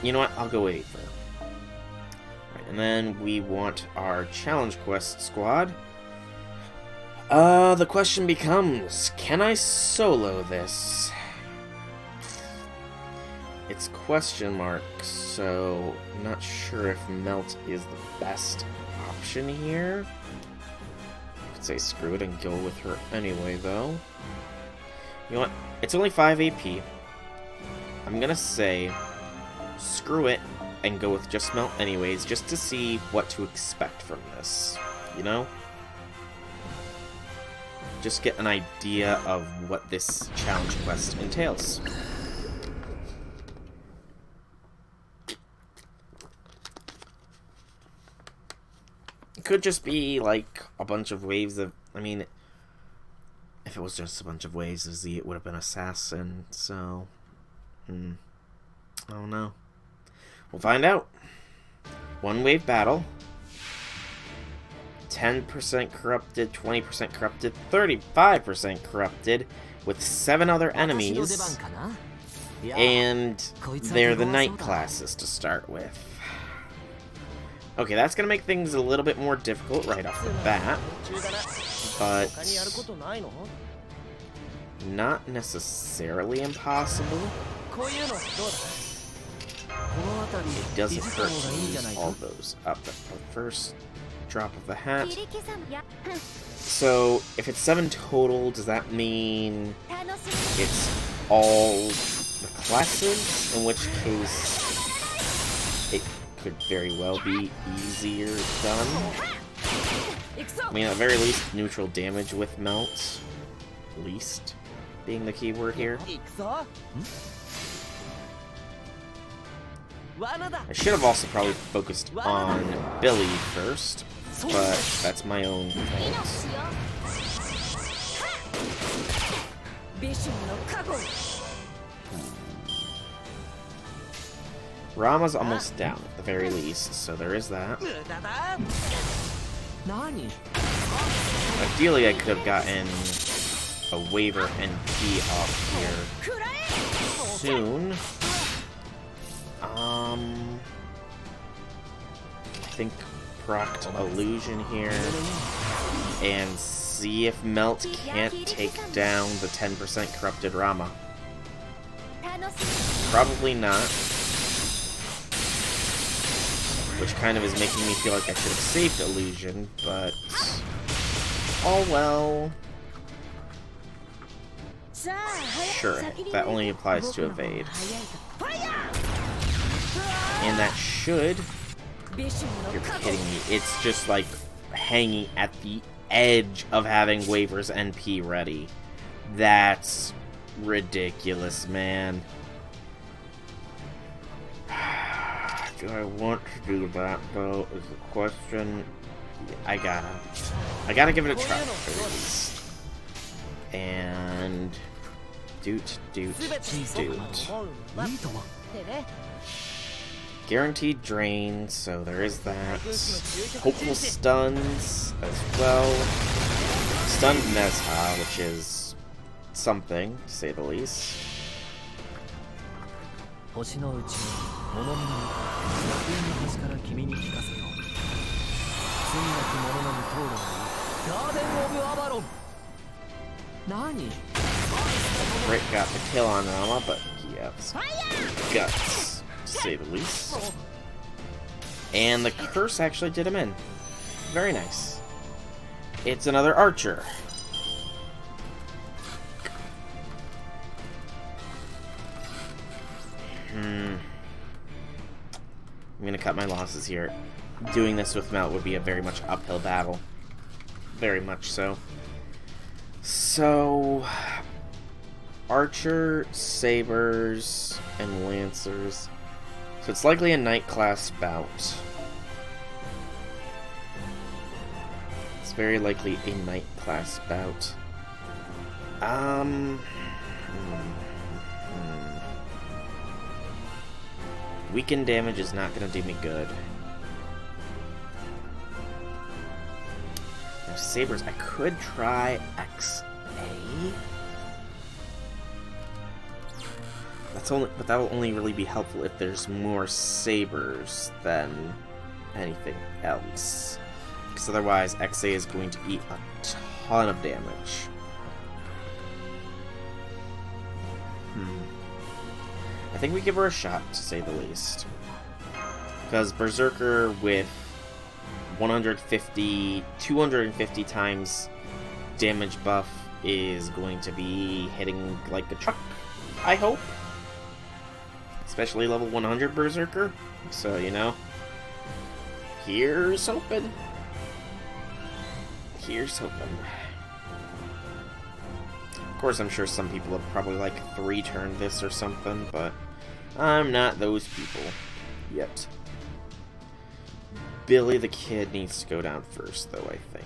You know what? I'll go waiver. Right, and then we want our challenge quest squad. The question becomes, can I solo this? It's question mark, so I'm not sure if Melt is the best option here. I could say screw it and go with her anyway, though. You know what? It's only 5 AP. I'm gonna say screw it and go with just Melt anyways, just to see what to expect from this, you know? Just get an idea of what this challenge quest entails. It could just be like a bunch of waves of... I mean, if it was just a bunch of waves of Z, it would have been Assassin, so... I don't know. We'll find out. One wave battle. 10% corrupted, 20% corrupted, 35% corrupted, with 7 other enemies, and they're the Knight classes to start with. Okay, that's going to make things a little bit more difficult right off the bat, but not necessarily impossible. It doesn't hurt to use all those up at the first drop of the hat. So, if it's 7 total, does that mean it's all the classes? In which case, it could very well be easier done. I mean, at the very least, neutral damage with Melt. Least being the key word here. I should have also probably focused on Billy first, but that's my own fault. Rama's almost down, at the very least, so there is that. Ideally, I could have gotten a waiver NP off here soon. I think proct Illusion here, and see if Melt can't take down the 10% corrupted Rama. Probably not. Which kind of is making me feel like I should have saved Illusion, but... oh well. Sure, that only applies to evade. And that should... you're kidding me. It's just like hanging at the edge of having waivers NP ready. That's ridiculous, man. Do I want to do that, though, is the question. I gotta give it a try, at least. And... Doot. Guaranteed drain, so there is that. Hopeful stuns as well. Stunned Nezha, which is something, to say the least. Rick got the kill on Rama, but he has guts, to say the least. And the curse actually did him in. Very nice. It's another archer. I'm gonna cut my losses here. Doing this with Melt would be a very much uphill battle. Very much so. So... Archer, Sabers, and Lancers. So it's likely a Knight class bout. It's very likely a Knight class bout. Weakened damage is not going to do me good. Now, Sabers, I could try XA. But that will only really be helpful if there's more Sabers than anything else. Because otherwise, XA is going to eat a ton of damage. I think we give her a shot, to say the least. Because Berserker with 250 times damage buff is going to be hitting like a truck, I hope. Especially level 100 Berserker. So, you know. Here's hoping. Here's hoping. Of course, I'm sure some people have probably like 3-turned this or something, but I'm not those people yet. Billy the Kid needs to go down first, though, I think.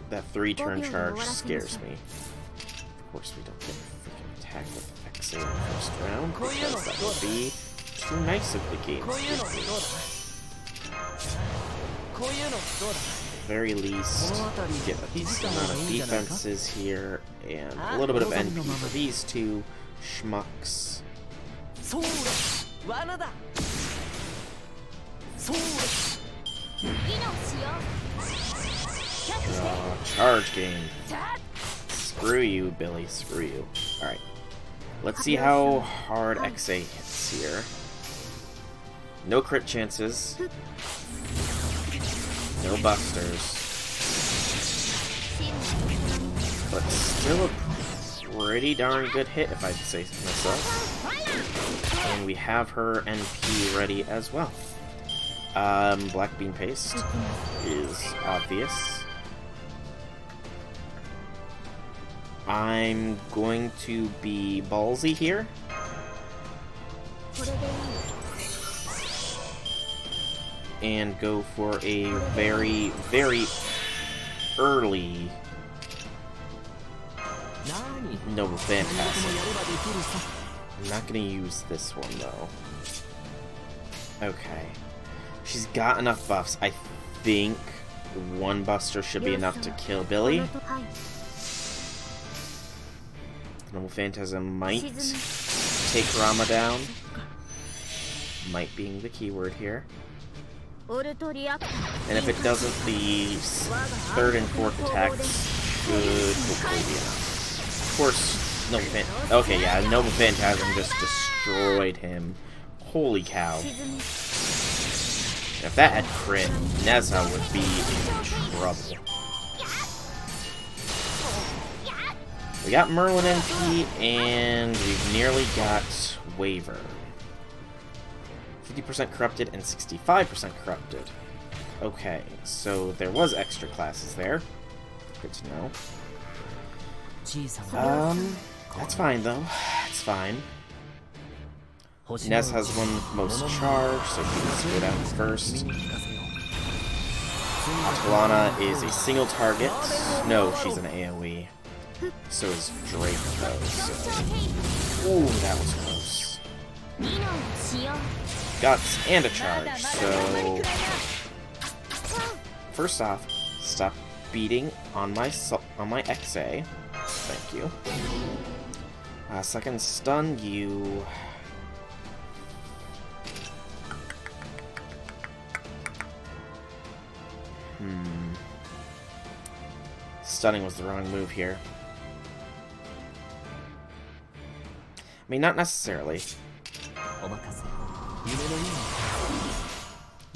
That 3-turn charge scares me. Of course, we don't get a freaking attack with XA in the first round, because that would be too nice of the game. Very least, get a decent amount of defenses here, and a little bit of NP for these two schmucks. Charge game. Screw you, Billy, screw you. Alright. Let's see how hard XA hits here. No crit chances. No busters. But still a pretty darn good hit, if I say so myself. And we have her NP ready as well. Black Bean Paste is obvious. I'm going to be ballsy here. And go for a very, very early Noble Phantasm. I'm not going to use this one, though. Okay. She's got enough buffs. I think one buster should be enough to kill Billy. Noble Phantasm might take Rama down. Might being the keyword here. And if it doesn't, the 3rd and 4th attacks should hopefully be enough. Of course, Noble Phantasm. Okay, yeah, Noble Phantasm just destroyed him. Holy cow. If that had crit, Nezha would be in trouble. We got Merlin NP, and we've nearly got Waver. 50% corrupted and 65% corrupted. Okay, so there was extra classes there. Good to know. That's fine though. It's fine. Ness has one with most charge, so she needs to go down first. Atalana is a single target. No, she's an AoE. So is Drake, though. So. Ooh, that was close. Guts and a charge, so. First off, stop beating on my XA. Thank you. Second, stun you. Stunning was the wrong move here. I mean, not necessarily.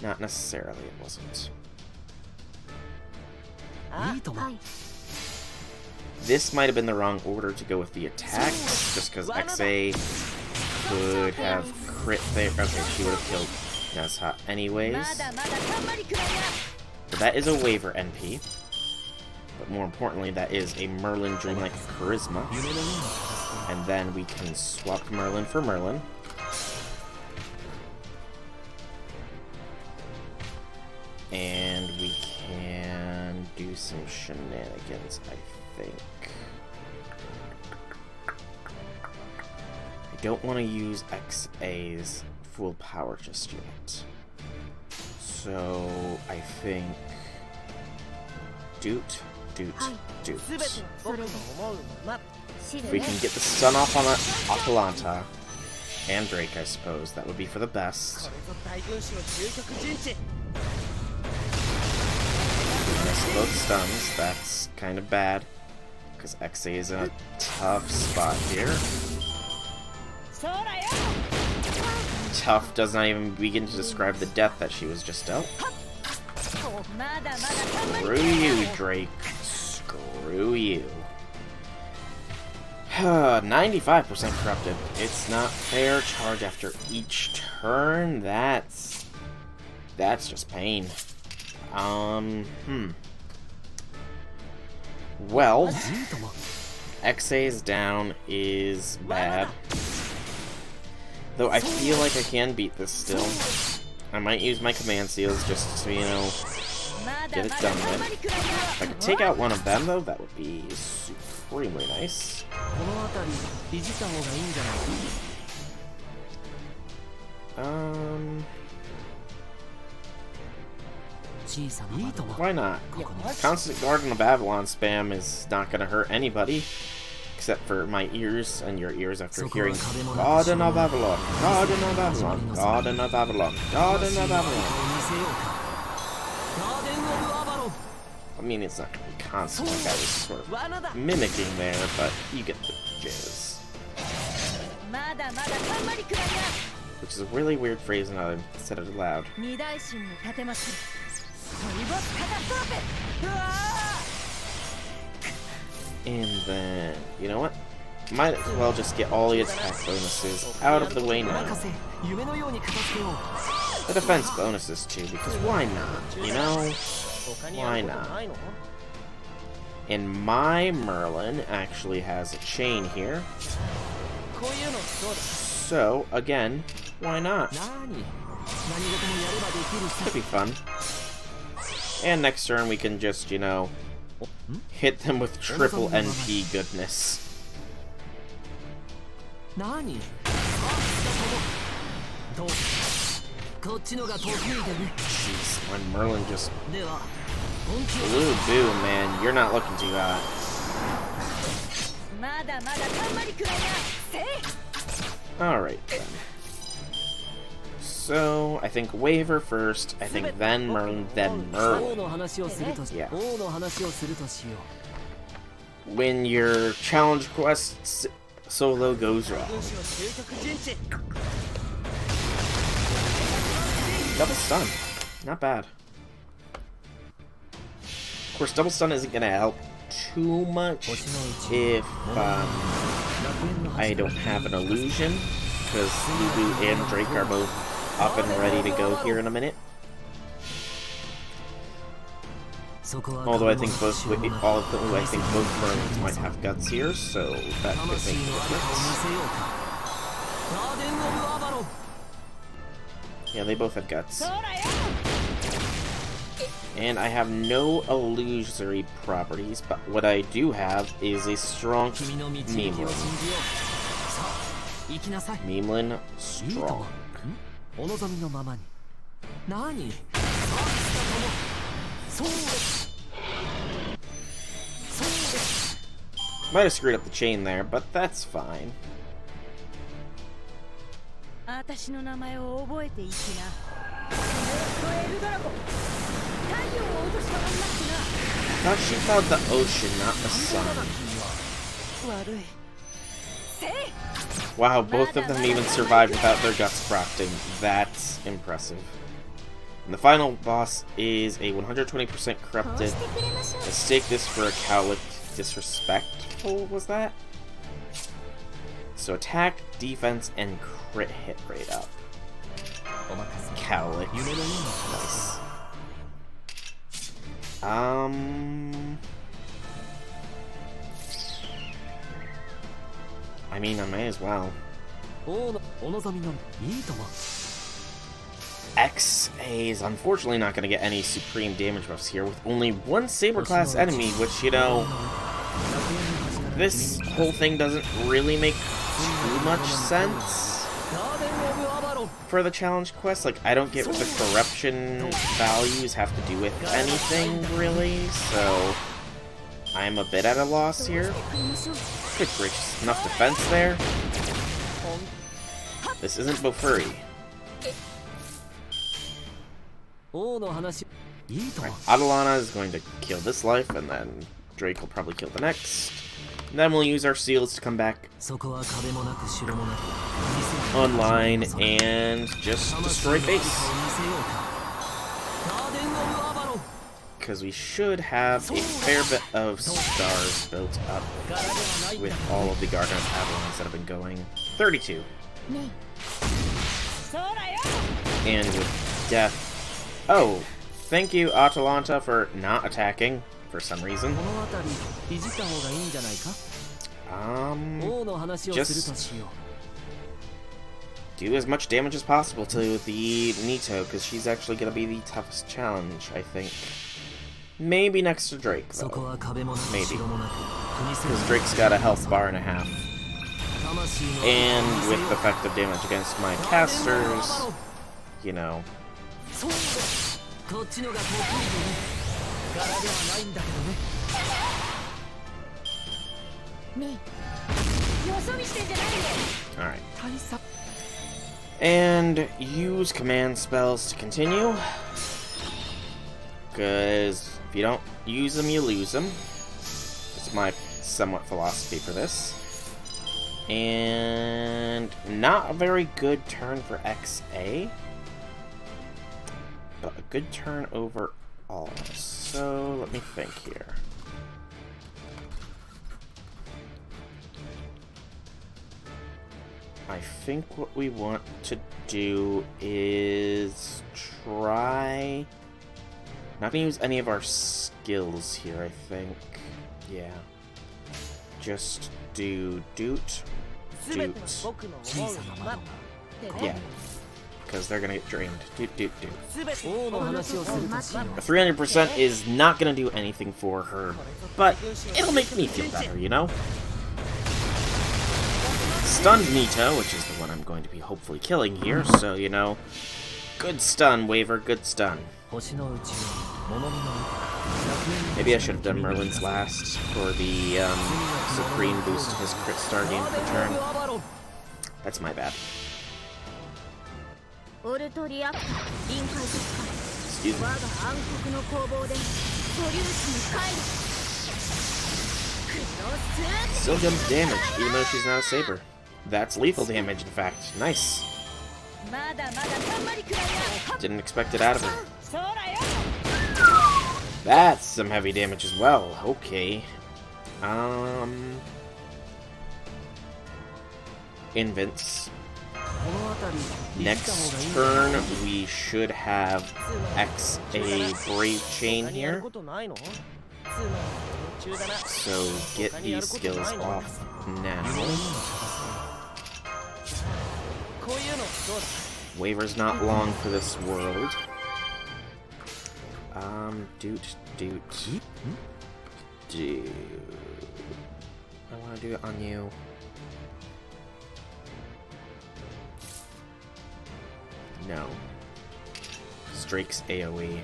Not necessarily, it wasn't. This might have been the wrong order to go with the attacks, just because XA could have crit there. Okay, she would have killed Nezha anyways. But that is a waiver NP. But more importantly, that is a Merlin Dreamlike Charisma. And then we can swap Merlin for Merlin. And we can do some shenanigans, I think. I don't want to use XA's full power just yet. So I think Doot. If we can get the stun off on Atalanta and Drake, I suppose, that would be for the best. Missed both stuns, that's kind of bad, because XA is in a tough spot here. Tough does not even begin to describe the death that she was just dealt. Screw you, Drake. Screw you. 95% corrupted. It's not fair. Charge after each turn. That's just pain. Well, XA's down is bad. Though I feel like I can beat this still. I might use my command seals just to, you know, get it done with. If I could take out one of them, though, that would be supremely nice. Why not? Constant Garden of Avalon spam is not going to hurt anybody. Except for my ears and your ears after hearing Garden of Avalon, Garden of Avalon, Garden of Avalon, Garden of Avalon. I mean, it's not going to be constant, like I was sort of mimicking there, but you get the jizz. Which is a really weird phrase now that I said it aloud. And then, you know what? Might as well just get all the attack bonuses out of the way now. The defense bonuses too, because why not? You know? Why not? And my Merlin actually has a chain here. So, again, why not? Could be fun. And next turn we can just, you know, hit them with triple NP goodness. Jeez, when Merlin just blue boo, man, you're not looking too hot. Alright then. So, I think Waver first, I think then Merlin, then Merlin. Yeah. When your challenge quest solo goes wrong. Double stun. Not bad. Of course, double stun isn't going to help too much if I don't have an illusion, because Lulu and Drake are both up and ready to go here in a minute. Although I think both Merlins might have guts here, so that could make a difference. Yeah, they both have guts. And I have no illusory properties, but what I do have is a strong Memelan. Memelan strong. Might have screwed up the chain there, but that's fine. I thought she found the ocean, not the sun. Wow, both of them even survived without their guts crafting. That's impressive. And the final boss is a 120% corrupted. Mistake this for a cowlick. Disrespectful, was that? So attack, defense, and crit hit rate up. Cowlick. Nice. I mean, I may as well. XA is unfortunately not going to get any supreme damage buffs here with only one Saber class enemy, which, you know, this whole thing doesn't really make too much sense for the challenge quest. Like, I don't get what the corruption values have to do with anything, really, so I'm a bit at a loss here. Good gracious, enough defense there. This isn't Bofuri. Right, Adelana is going to kill this life, and then Drake will probably kill the next. And then we'll use our seals to come back online and just destroy base. Because we should have a fair bit of stars built up with all of the Garden of Avalons that have been going. 32. And with death. Oh, thank you, Atalanta, for not attacking for some reason. Just do as much damage as possible to the Nito, because she's actually going to be the toughest challenge, I think. Maybe next to Drake, though. Maybe. Because Drake's got a health bar and a half. And with effective damage against my casters, you know. Alright. And use command spells to continue. Because if you don't use them, you lose them. It's my somewhat philosophy for this. And not a very good turn for XA. But a good turn overall. So let me think here. I think what we want to do is try... Not gonna use any of our skills here, I think. Yeah. Just do doot. Yeah. Because they're gonna get drained. Doot. A 300% is not gonna do anything for her, but it'll make me feel better, you know? Stunned Nito, which is the one I'm going to be hopefully killing here, so, you know, good stun, Waver, good stun. Maybe I should have done Merlin's last for the supreme boost to his crit star game per turn. That's my bad. Excuse me. Still jumps damage, even though she's not a Saber. That's lethal damage, in fact. Nice. Didn't expect it out of her. That's some heavy damage as well. Okay. Invince. Next turn, we should have XA Brave Chain here. So get these skills off now. Waver's not long for this world. Doot. I want to do it on you. No. Drake's AoE.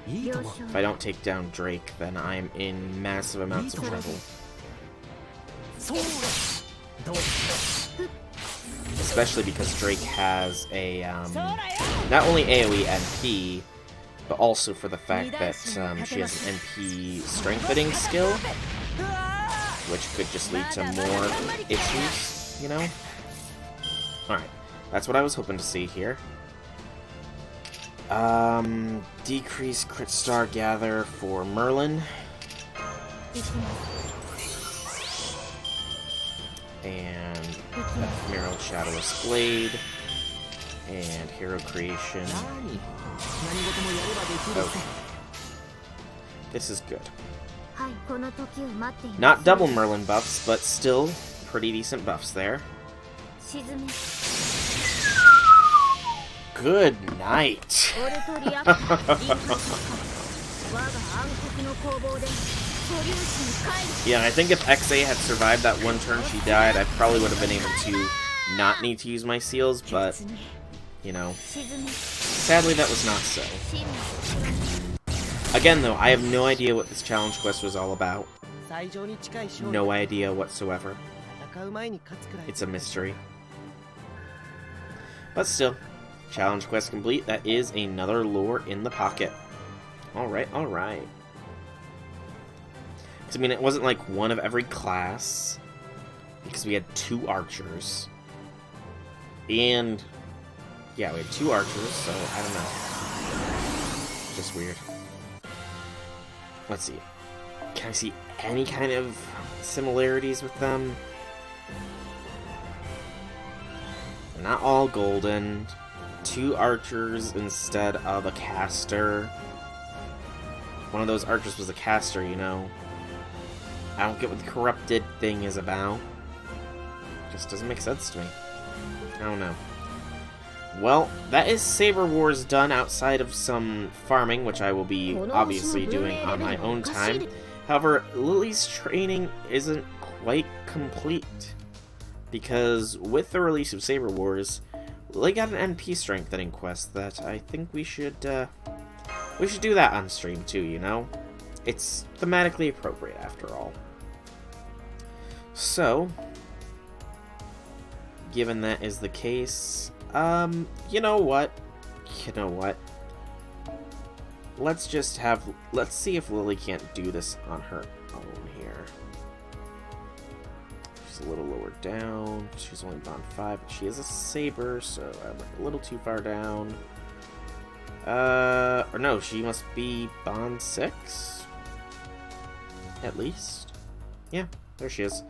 If I don't take down Drake, then I'm in massive amounts of trouble. Especially because Drake has a, not only AoE NP, but also for the fact that she has an NP strengthening skill, which could just lead to more issues, you know? Alright, that's what I was hoping to see here. Decrease crit star gather for Merlin. And Ephemeral Shadowless Blade. And Hero Creation. Okay. This is good. Not double Merlin buffs, but still pretty decent buffs there. Good night. Yeah, I think if XA had survived that one turn she died, I probably would have been able to not need to use my seals, but, you know, sadly that was not so. Again, though, I have no idea what this challenge quest was all about. No idea whatsoever. It's a mystery. But still, challenge quest complete. That is another lore in the pocket. Alright, alright. I mean, it wasn't like one of every class, because we had 2 archers. And, yeah, we had 2 archers, so I don't know. Just weird. Let's see. Can I see any kind of similarities with them? They're not all golden. 2 archers instead of a caster. One of those archers was a caster, you know. I don't get what the corrupted thing is about. Just doesn't make sense to me. I don't know. Well, that is Saber Wars done outside of some farming, which I will be obviously doing on my own time. However, Lily's training isn't quite complete, because with the release of Saber Wars, Lily got an NP strengthening quest that I think we should do that on stream too, you know? It's thematically appropriate after all. So, given that is the case, you know what? Let's see if Lily can't do this on her own here. She's a little lower down. She's only bond 5, but she is a Saber, so I'm a little too far down. Or no, she must be bond 6? At least. Yeah, there she is.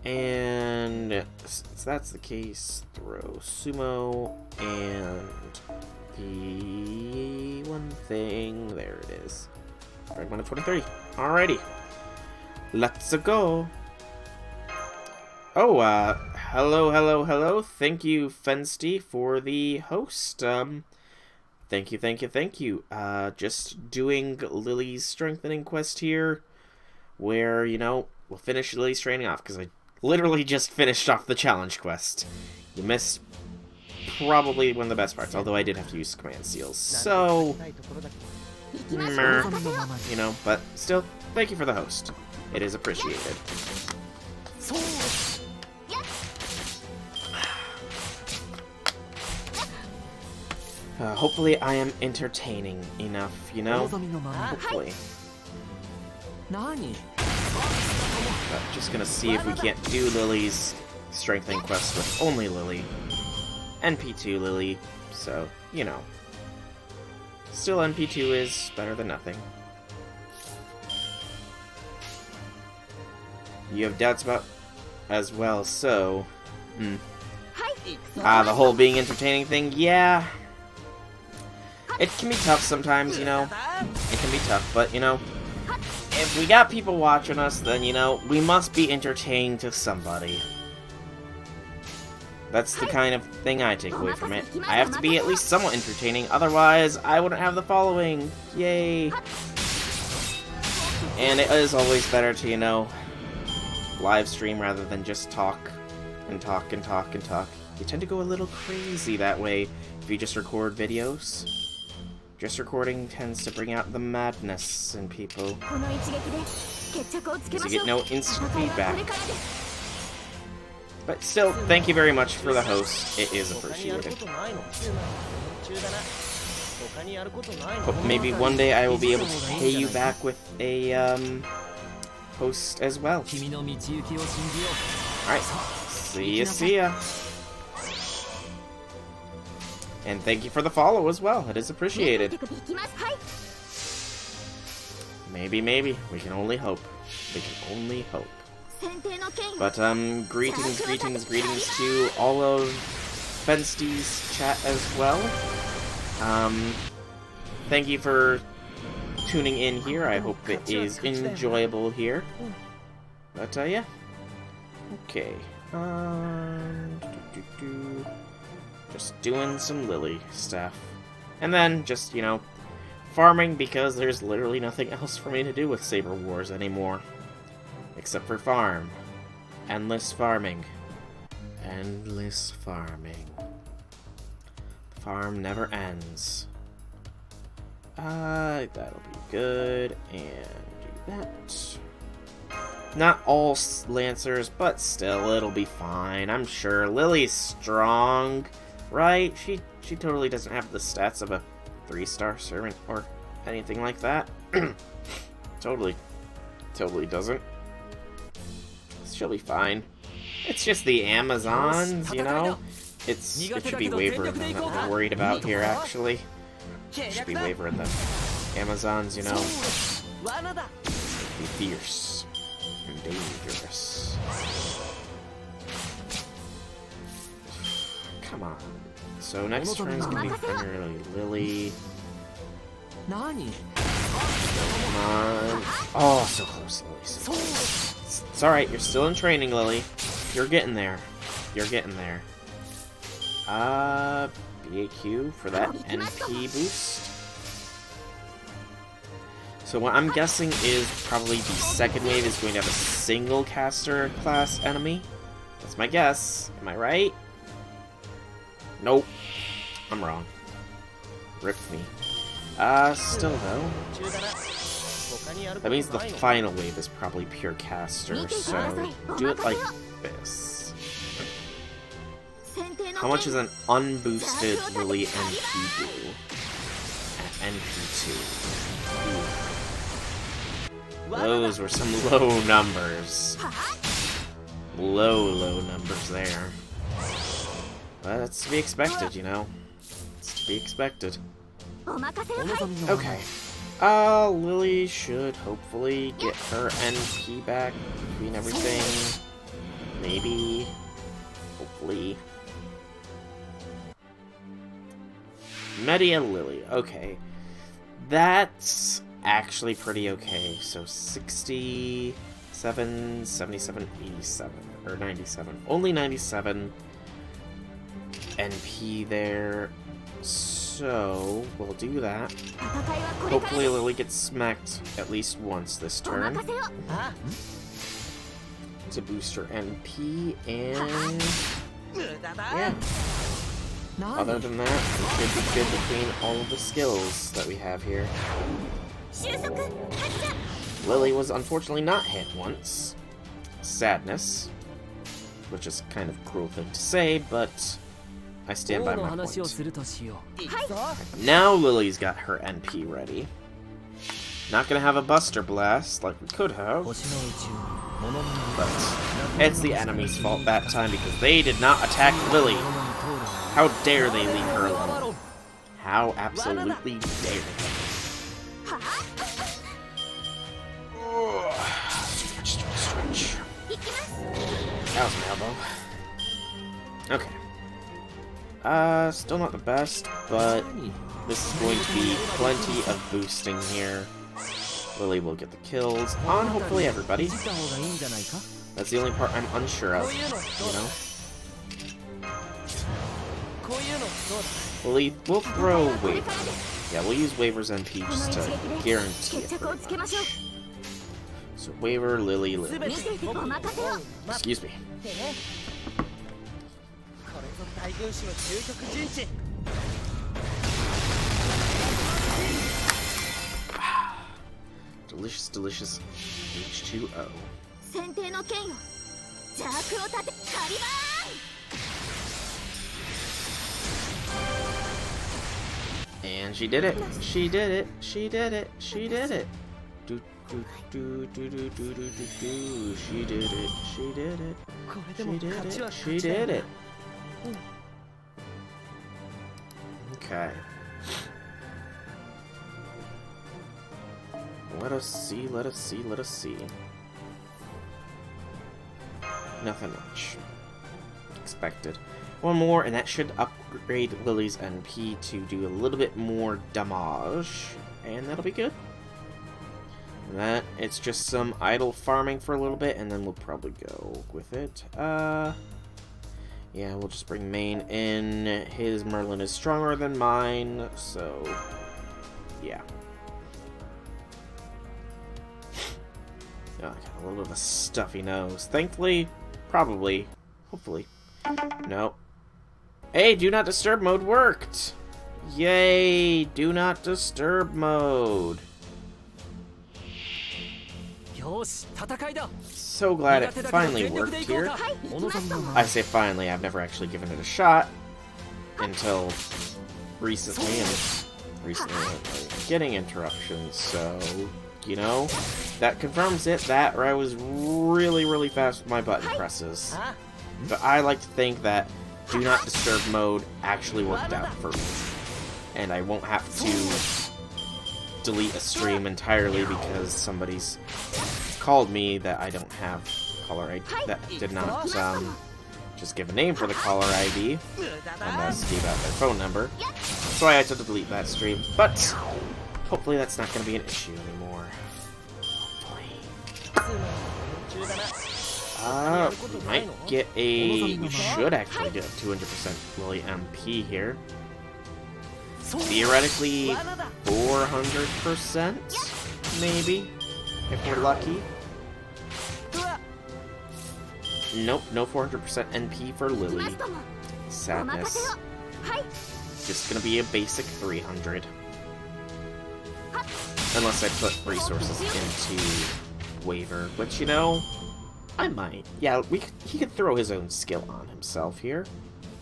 And since that's the case, throw Sumo and the one thing. There it is. Fragment of 23. Alrighty. Let's go. Oh, hello. Thank you, Fensty, for the host. Thank you. Just doing Lily's strengthening quest here, where, you know, we'll finish Lily's training off, because I literally just finished off the challenge quest. You missed probably one of the best parts, although I did have to use command seals, so, you know, but still, thank you for the host. It is appreciated. Hopefully I am entertaining enough, you know? Hopefully. But just gonna see if we can't do Lily's strengthening quest with only Lily. NP2 Lily, so, you know. Still, NP2 is better than nothing. You have doubts about as well, so... the whole being entertaining thing, yeah. It can be tough sometimes, you know. It can be tough, but, you know, if we got people watching us, then, you know, we must be entertaining to somebody. That's the kind of thing I take away from it. I have to be at least somewhat entertaining, otherwise I wouldn't have the following. Yay! And it is always better to, you know, live stream rather than just talk and talk and talk and talk. You tend to go a little crazy that way if you just record videos. Just recording tends to bring out the madness in people, because you get no instant feedback. But still, thank you very much for the host. It is appreciated. But maybe one day I will be able to pay you back with a host as well. Alright, see ya. And thank you for the follow as well. It is appreciated. Maybe. We can only hope. But, greetings to all of Fensty's chat as well. Thank you for tuning in here. I hope it is enjoyable here. But, yeah. Okay. Just doing some Lily stuff. And then, just, you know, farming, because there's literally nothing else for me to do with Saber Wars anymore. Except for farm. Endless farming. Endless farming. The farm never ends. That'll be good. And do that. Not all Lancers, but still, it'll be fine. I'm sure. Lily's strong, right? She totally doesn't have the stats of a 3-star servant or anything like that. Totally doesn't. She'll be fine. It's just the Amazons, you know? It should be Wyvern that I'm worried about here, actually. It should be Wyvern them. Amazons, you know, be fierce and dangerous. Come on. So next turn's gonna be primarily Lily. Come on. Oh, so close, Lily. So close. It's alright, you're still in training, Lily. You're getting there. BAQ for that NP boost. So what I'm guessing is probably the second wave is going to have a single caster class enemy. That's my guess. Am I right? Nope. I'm wrong. Rip me. Still though. That means the final wave is probably pure caster, so do it like this. How much is an unboosted Lily NP do? At NP2. Those were some low numbers. Low numbers there. But that's to be expected, you know. It's to be expected. Okay. Lily should hopefully get her NP back between everything. Maybe. Hopefully. Media Lily. Okay. That's actually pretty okay. So 67, 77, 87. Or 97. Only 97 NP there. So, we'll do that. Hopefully Lily gets smacked at least once this turn. To boost her NP, and... yeah. Other than that, it should be good between all of the skills that we have here. Lily was unfortunately not hit once. Sadness. Which is kind of a cruel thing to say, but... I stand by my point. Now Lily's got her NP ready. Not gonna have a Buster Blast like we could have. But it's the enemy's fault that time because they did not attack Lily. How dare they leave her alone? How absolutely dare they? Stretch. That was my elbow. Okay. Still not the best, but this is going to be plenty of boosting here. Lily will get the kills on hopefully everybody. That's the only part I'm unsure of, you know? We'll throw Waver. Yeah, we'll use Waver's MP just to guarantee it pretty much. So Waver, Lily, Lily. Excuse me. Delicious, delicious H2O. And she did it. She did it. She did it. She did it. Do do do do do do do do. She did it. She did it. She did it. She did it. Okay. Let us see. Let us see. Let us see. Nothing much. Expected. One more, and that should upgrade Lily's NP to do a little bit more damage, and that'll be good. And that, it's just some idle farming for a little bit, and then we'll probably go with it. Yeah, we'll just bring Main in. His Merlin is stronger than mine, so yeah. Oh, I got a little bit of a stuffy nose. Thankfully, probably, hopefully. No. Hey, do not disturb mode worked! Yay! Do not disturb mode. So glad it finally worked here. I say finally, I've never actually given it a shot until recently, and recently I'm getting interruptions, so, you know, that confirms it, that or I was really, really fast with my button presses. But I like to think that Do Not Disturb mode actually worked out for me. And I won't have to delete a stream entirely because somebody's called me that I don't have caller ID, that did not just give a name for the caller ID, and gave out their phone number. So I had to delete that stream, but hopefully that's not going to be an issue anymore. Hopefully. We might get a... We should actually get a 200% Lily MP here. Theoretically, 400%, maybe, if we're lucky. Nope, no 400% NP for Lily. Sadness. Just gonna be a basic 300. Unless I put resources into Waver, which, you know, I might. Yeah, he could throw his own skill on himself here.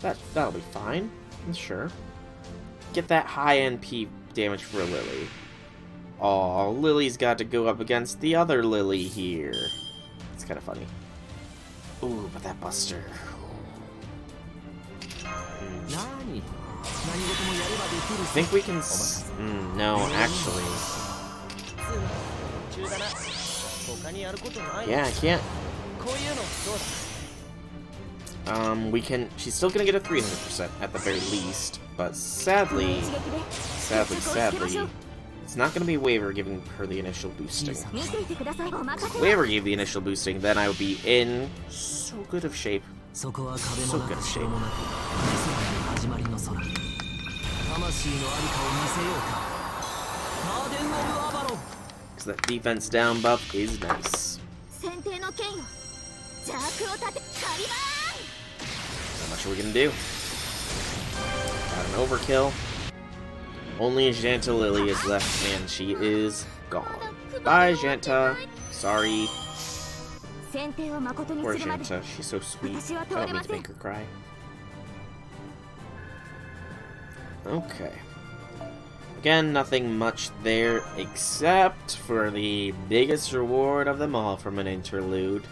That'll be fine, I'm sure. Get that high NP damage for Lily. Aw, Lily's got to go up against the other Lily here. It's kind of funny. Ooh, but that Buster. I think we can... no, actually. Yeah, I can't. We can... She's still gonna get a 300% at the very least, but sadly, it's not gonna be Waver giving her the initial boosting. If Waver gave the initial boosting, then I would be in so good of shape. So good of shape. Because that defense down buff is nice. How much are we gonna do? Got an overkill. Only Janta Lily is left, and she is gone. Bye, Janta. Sorry. Poor Janta. She's so sweet. I don't mean to make her cry. Okay. Again, nothing much there, except for the biggest reward of them all from an interlude.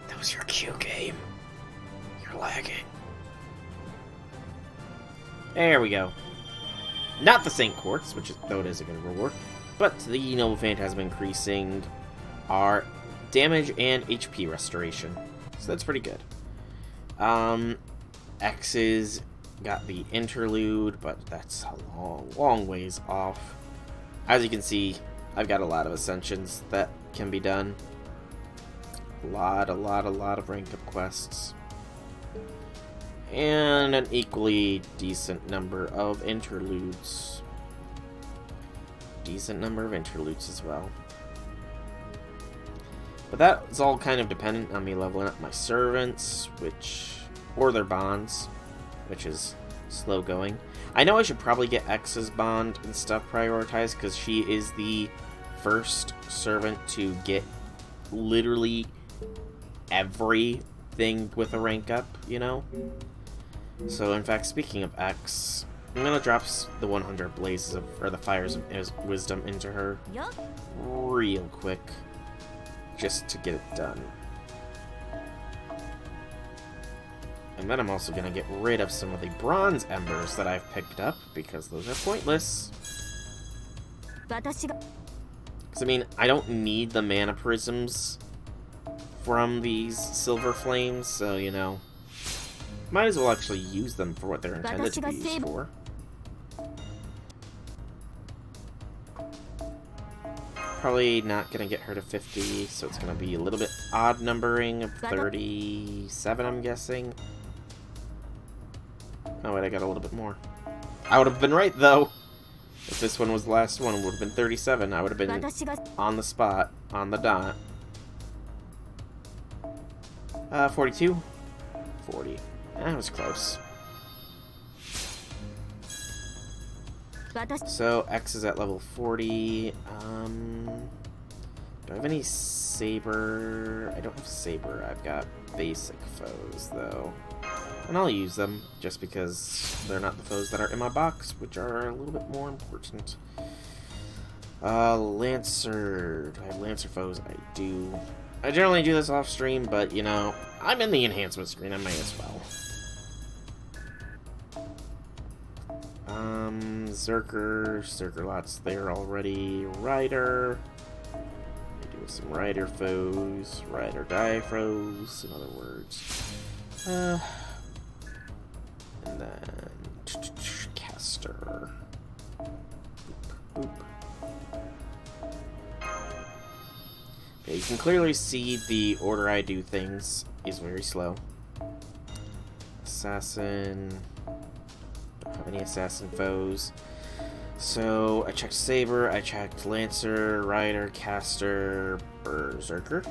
That was your cue game. You're lagging. There we go. Not the Saint Quartz, which is, though it is a good reward, but the Noble Phantasm increasing our damage and HP restoration. So that's pretty good. X's got the interlude, but that's a long, long ways off. As you can see, I've got a lot of ascensions that can be done. A lot of rank up quests. And an equally decent number of interludes. Decent number of interludes as well. But that's all kind of dependent on me leveling up my servants, or their bonds, which is slow going. I know I should probably get X's bond and stuff prioritized, because she is the first servant to get literally everything with a rank up, you know? So, in fact, speaking of X, I'm gonna drop the 100 blazes or the fires of wisdom into her real quick, just to get it done. And then I'm also gonna get rid of some of the bronze embers that I've picked up, because those are pointless. Because, I mean, I don't need the mana prisms from these silver flames, so, you know, might as well actually use them for what they're intended to be used for. Probably not gonna get her to 50, so it's gonna be a little bit odd numbering of 37, I'm guessing. Oh wait, I got a little bit more. I would have been right, though. If this one was the last one, it would have been 37. I would have been on the spot, on the dot. 42? 40. That was close. So, X is at level 40. Do I have any Saber? I don't have Saber. I've got basic foes, though. And I'll use them, just because they're not the foes that are in my box, which are a little bit more important. Lancer. Do I have Lancer foes? I do. I generally do this off stream, but, you know, I'm in the enhancement screen. I may as well. Zerker lots there already. Rider. We do some Rider foes. Rider die foes, in other words. And then Caster. Boop. Okay, you can clearly see the order I do things is very slow. Assassin. Don't have any assassin foes. So I checked Saber, I checked Lancer, Rider, Caster, Berserker.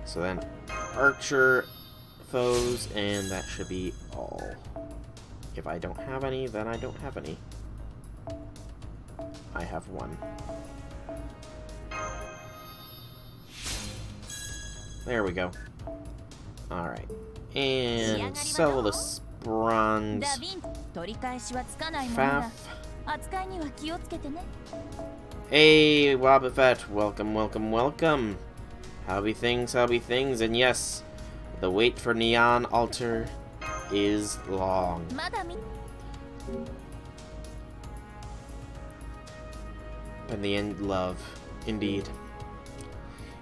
So then Archer foes, and that should be all. If I don't have any, then I don't have any. I have one. There we go. Alright. And sell this bronze faff. Hey, Wobbuffet, welcome. How be things, and yes, the wait for Neon Altar is long. And the end, love. Indeed.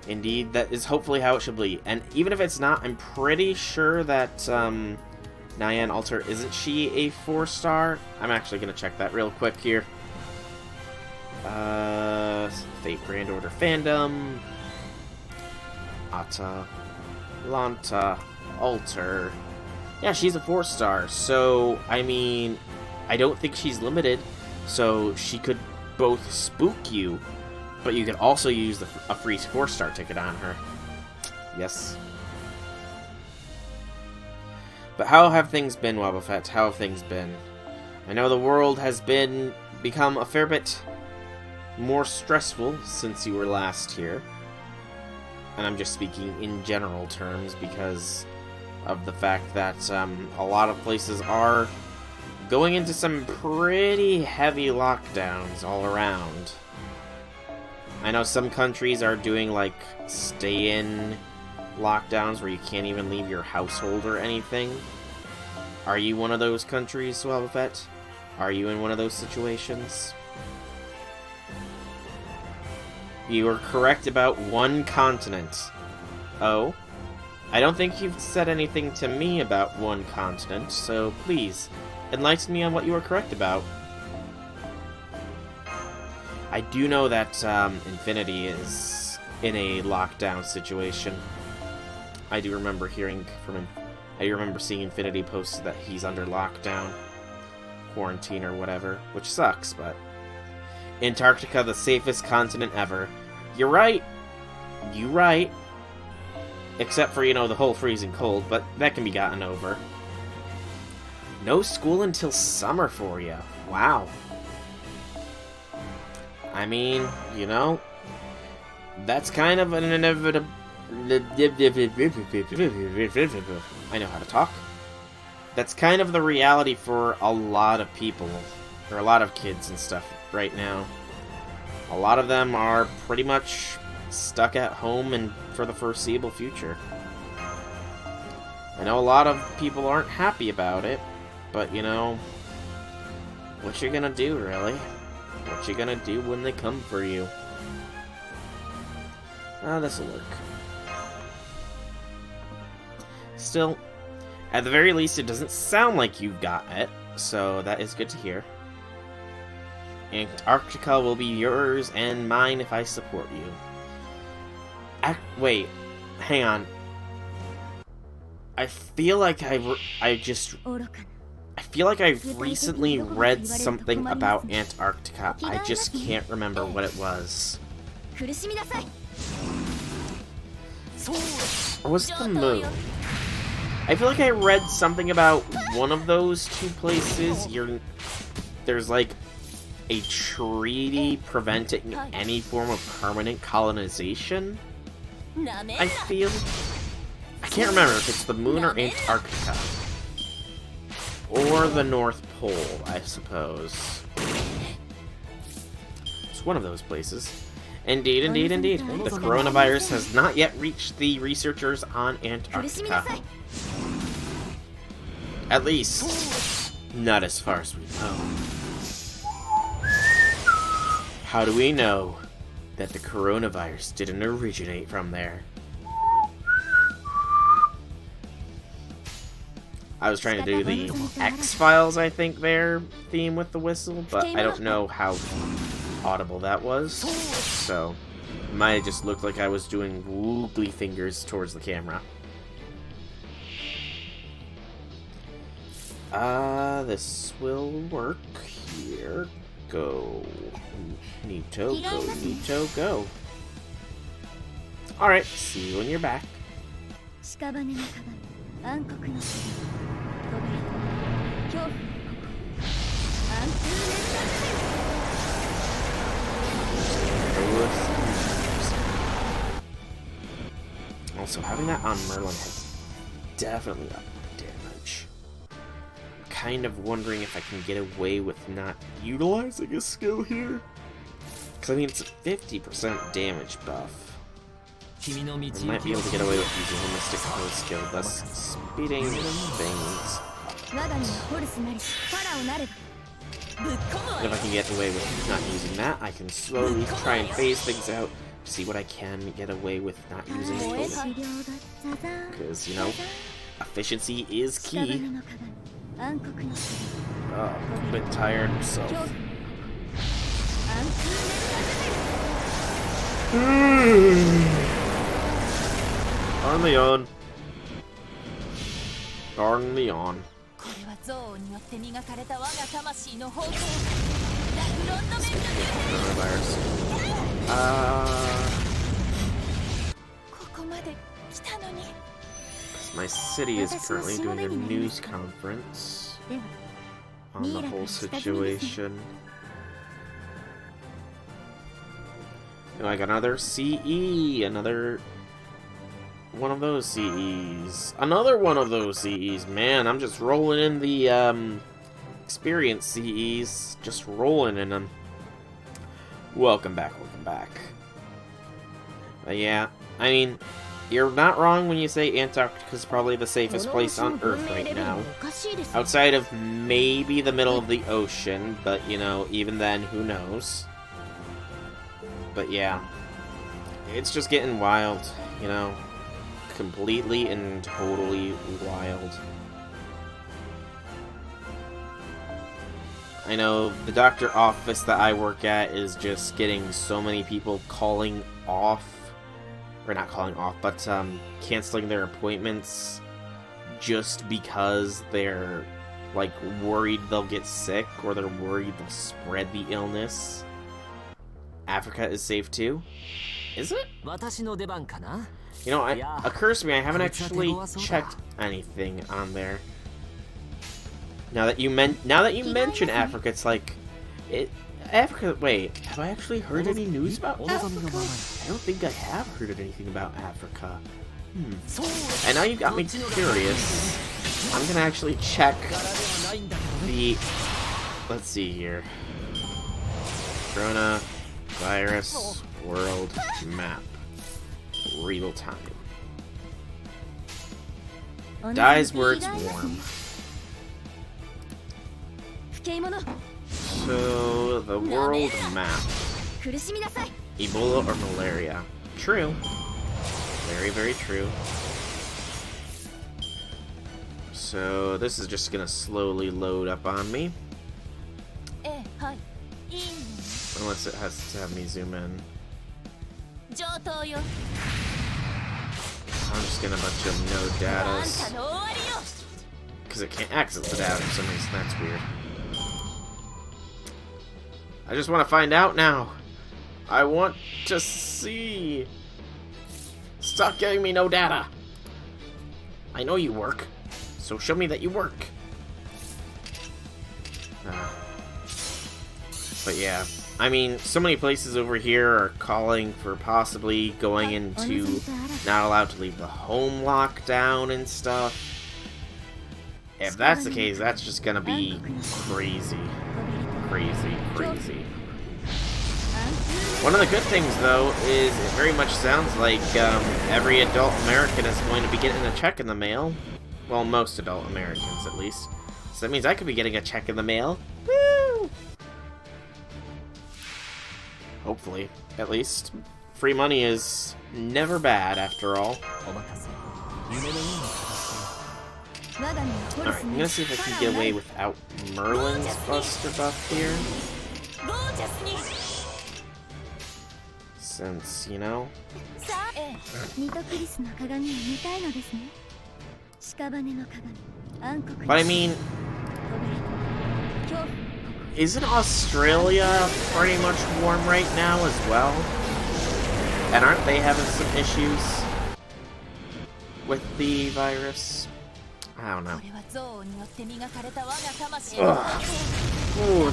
Indeed, that is hopefully how it should be. And even if it's not, I'm pretty sure that, Nyan Altar, isn't she a 4-star? I'm actually gonna check that real quick here. Fate Grand Order Fandom. Ata. Lanta. Altar. Yeah, she's a 4-star, so, I mean, I don't think she's limited, so she could both spook you, but you could also use a free 4-star ticket on her. Yes. But how have things been, Wobbuffet? How have things been? I know the world has become a fair bit more stressful since you were last here. And I'm just speaking in general terms because of the fact that a lot of places are going into some pretty heavy lockdowns all around. I know some countries are doing, like, stay-in lockdowns where you can't even leave your household or anything. Are you one of those countries, Wobbuffet? Are you in one of those situations? You are correct about one continent. Oh? I don't think you've said anything to me about one continent, so please, enlighten me on what you are correct about. I do know that Infinity is in a lockdown situation. I do remember hearing from I remember seeing Infinity post that he's under lockdown, quarantine or whatever, which sucks, but... Antarctica, the safest continent ever. You're right. You're right. Except for, you know, the whole freezing cold, but that can be gotten over. No school until summer for you. Wow. I mean, you know, that's kind of an inevitable... I know how to talk. That's kind of the reality for a lot of people, or a lot of kids and stuff right now. A lot of them are pretty much stuck at home and for the foreseeable future. I know a lot of people aren't happy about it, but you know, what you gonna do, really? What you gonna do when they come for you? This'll work. Still, at the very least, it doesn't sound like you got it, so that is good to hear. Antarctica will be yours and mine if I support you. Wait, hang on. I feel like I feel like I recently read something about Antarctica. I just can't remember what it was. Or was it the moon? I feel like I read something about one of those two places. There's like a treaty preventing any form of permanent colonization. I feel. I can't remember if it's the moon or Antarctica. Or the North Pole, I suppose. It's one of those places. Indeed, indeed, indeed. The coronavirus has not yet reached the researchers on Antarctica. At least, not as far as we know. How do we know that the coronavirus didn't originate from there? I was trying to do the X-Files, I think, their theme with the whistle, but I don't know how audible that was, so it might have just looked like I was doing woogly fingers towards the camera. This will work. Here, go. Nito, go, Nito, go. Alright, see you when you're back. Also, having that on Merlin has definitely upped the damage. I'm kind of wondering if I can get away with not utilizing a skill here. Because, I mean, it's a 50% damage buff. I might be able to get away with using the Mystic Code skill, thus speeding things up. And if I can get away with not using that, I can slowly try and phase things out to see what I can get away with not using it. Because, you know, efficiency is key. Oh, a bit tired himself. Darn the on. Darn the on. My city is currently doing a news conference on the whole situation. And I got another CE, another one of those CEs, another one of those CEs. Man, I'm just rolling in the experience CEs, just rolling in them. Welcome back, welcome back. But yeah, I mean, you're not wrong when you say Antarctica is probably the safest place on Earth right now. Outside of maybe the middle of the ocean, but you know, even then, who knows? But yeah, it's just getting wild, you know, completely and totally wild. I know the doctor office that I work at is just getting so many people calling off, or not calling off, but canceling their appointments just because they're, like, worried they'll get sick or they're worried they'll spread the illness. Africa is safe too? Is it? You know, it occurs to me I haven't actually checked anything on there. Now that you mention Africa, it's like Africa. Wait, have I actually heard any news about Africa? I don't think I have heard anything about Africa. And now you got me curious. I'm gonna actually check the. Let's see here. Coronavirus world map. Real time. Dies where it's warm. So, the world map. Ebola or malaria? True. Very, very true. So, this is just gonna slowly load up on me. Unless it has to have me zoom in. I'm just getting a bunch of no datas. Because it can't access the data for some reason. That's weird. I just want to find out now. I want to see. Stop giving me no data. I know you work. So show me that you work. But yeah. I mean, so many places over here are calling for possibly going into not allowed to leave the home lockdown and stuff. If that's the case, that's just gonna be crazy. Crazy, crazy. One of the good things, though, is it very much sounds like every adult American is going to be getting a check in the mail. Well, most adult Americans, at least. So that means I could be getting a check in the mail. Woo! Hopefully, at least. Free money is never bad, after all. Alright, I'm gonna see if I can get away without Merlin's Buster buff here. Since, you know... But I mean... Isn't Australia pretty much warm right now as well? And aren't they having some issues with the virus? I don't know. Ugh. Ooh,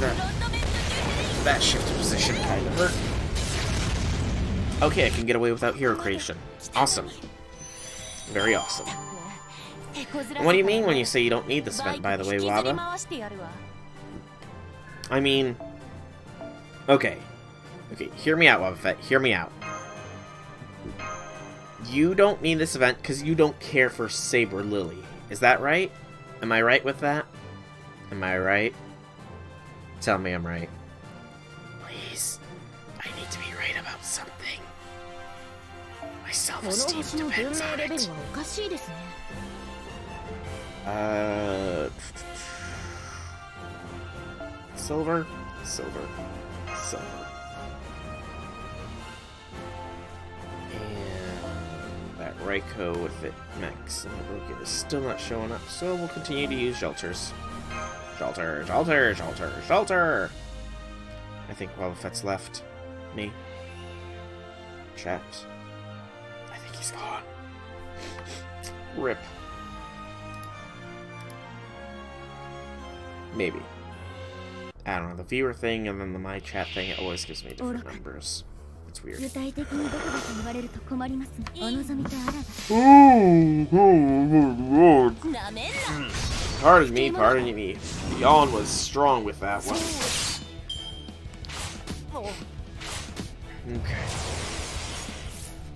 that shift position kind of hurt. Okay, I can get away without hero creation. Awesome. Very awesome. And what do you mean when you say you don't need this event, by the way, Waba? I mean... Okay. Okay, hear me out, Wabafett. Hear me out. You don't need this event because you don't care for Saber Lily. Is that right? Am I right with that? Am I right? Tell me I'm right. Please. I need to be right about something. My self-esteem depends on it. Silver? Silver. Silver. And that Raikou with it max and the Broken is still not showing up, so we'll continue to use shelters. Shelter, shelter, shelter, shelter! I think Wabafett's left me. Chat. I think he's gone. Rip. Maybe. I don't know, the viewer thing and then the my chat thing, it always gives me different numbers. It's weird. Pardon me, pardon me. The yawn was strong with that one. Okay.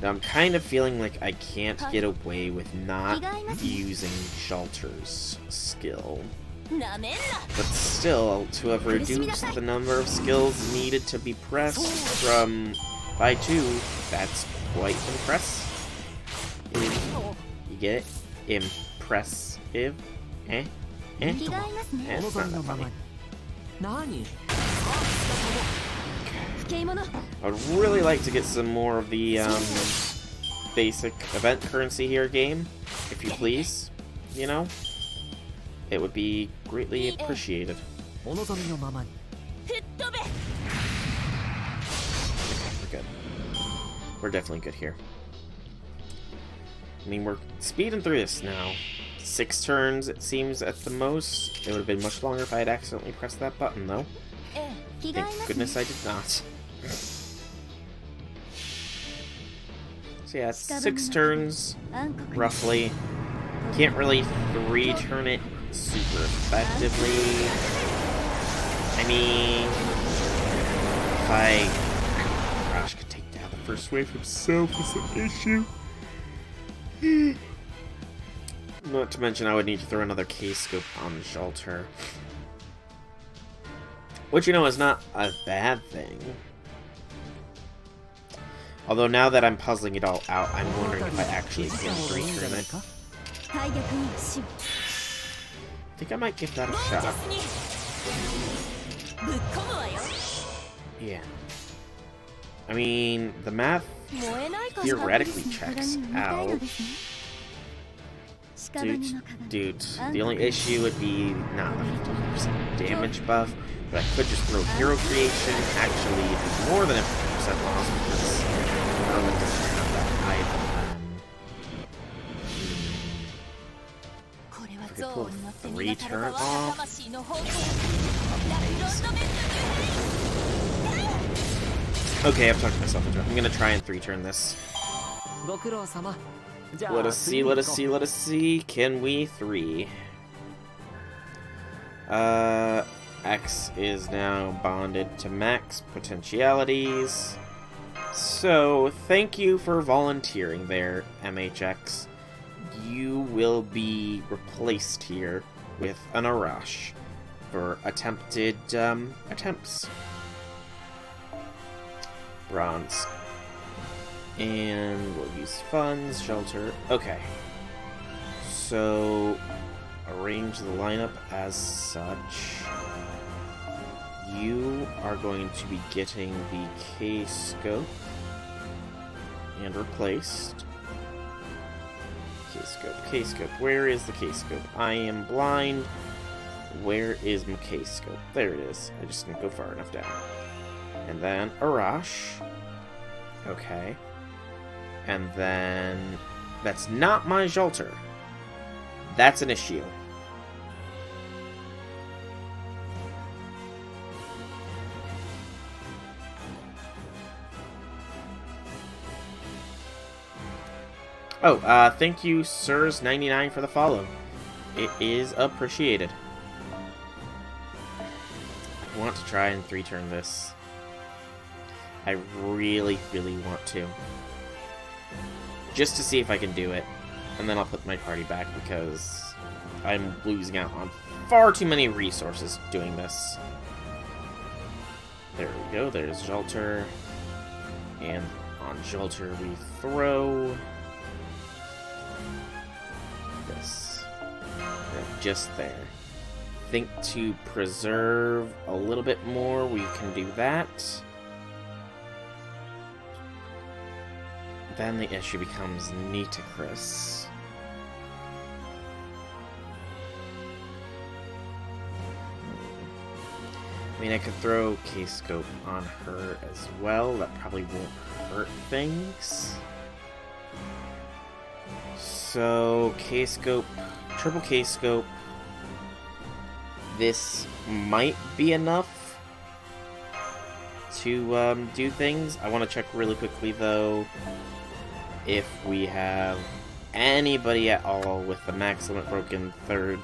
Now I'm kind of feeling like I can't get away with not using Shelter's skill. But still, to have reduced the number of skills needed to be pressed from by 2, that's quite impressive. You get it? Impressive? Eh? Eh? It's not that funny. I would really like to get some more of the basic event currency here, game, if you please. you know, it would be greatly appreciated. We're We're good. We're definitely good here. I mean, we're speeding through this now. 6 turns, it seems, at the most. It would have been much longer if I had accidentally pressed that button, though. Thank goodness I did not. So yeah, it's 6 turns, roughly. Can't really 3-turn it super effectively. I mean, if Rush could take down the first wave himself is an issue. Not to mention I would need to throw another K-scope on Jalter. Which, you know, is not a bad thing. Although now that I'm puzzling it all out, I'm wondering if I actually can 3-turn it. I think I might give that a shot. Yeah. I mean, the math theoretically checks out. Dude, the only issue would be not the 50% damage buff, but I could just throw hero creation. Actually, it'd be more than a 50% loss because Merlin doesn't have that either. If I could pull 3-turn off. Okay, I've talked myself into it. I'm gonna try and 3-turn this. Let us see, let us see, let us see. Can we 3? X is now bonded to max potentialities. So, thank you for volunteering there, MHX. You will be replaced here with an Arash for attempted attempts. Bronze. And we'll use funds, shelter. Okay. So, arrange the lineup as such. You are going to be getting the K-scope and replaced. K-scope, K-scope. Where is the K-scope? I am blind. Where is my K-scope? There it is. I just didn't go far enough down. And then Arash. Okay. And then that's not my Jalter. That's an issue. Oh, thank you, Sirs99 for the follow. It is appreciated. I want to try and 3-turn this. I really, really want to. Just to see if I can do it. And then I'll put my party back because I'm losing out on far too many resources doing this. There we go, there's Jalter. And on Jalter we throw this. Just there. Think to preserve a little bit more, we can do that. Then the issue becomes Nitocris. I mean, I could throw K-scope on her as well. That probably won't hurt things. So, K-scope, triple K-scope. This might be enough to do things. I want to check really quickly, though, if we have anybody at all with the max limit broken 3rd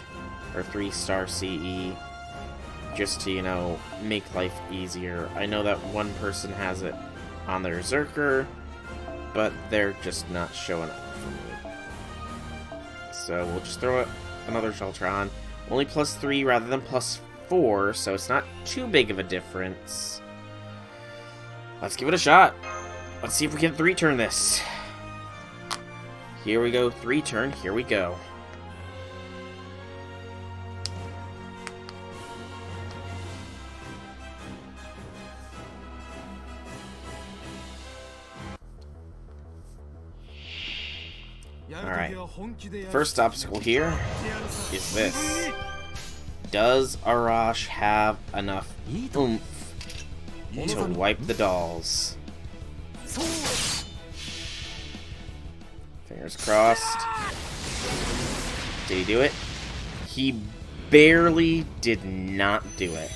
or 3-star CE, just to, you know, make life easier. I know that one person has it on their Zerker, but they're just not showing up for me. So we'll just throw another Shelter on. Only +3 rather than +4, so it's not too big of a difference. Let's give it a shot. Let's see if we can 3-turn this. Here we go, 3-turn, here we go. Alright. First obstacle here is this. Does Arash have enough oomph to wipe the dolls? Fingers crossed. Did he do it? He barely did not do it.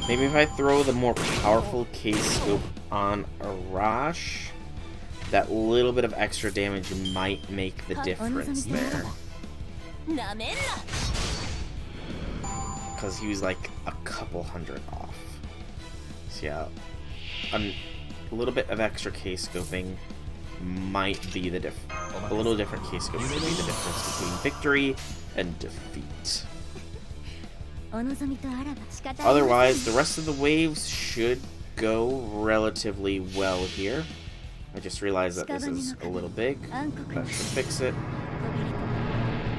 Maybe if I throw the more powerful K-scope on Arash, that little bit of extra damage might make the difference there. Because he was like a couple hundred off. So yeah, a little bit of extra K-scoping might be the a little different K-scoping could be the difference between victory and defeat. Otherwise, the rest of the waves should go relatively well here. I just realized that this is a little big. That should fix it.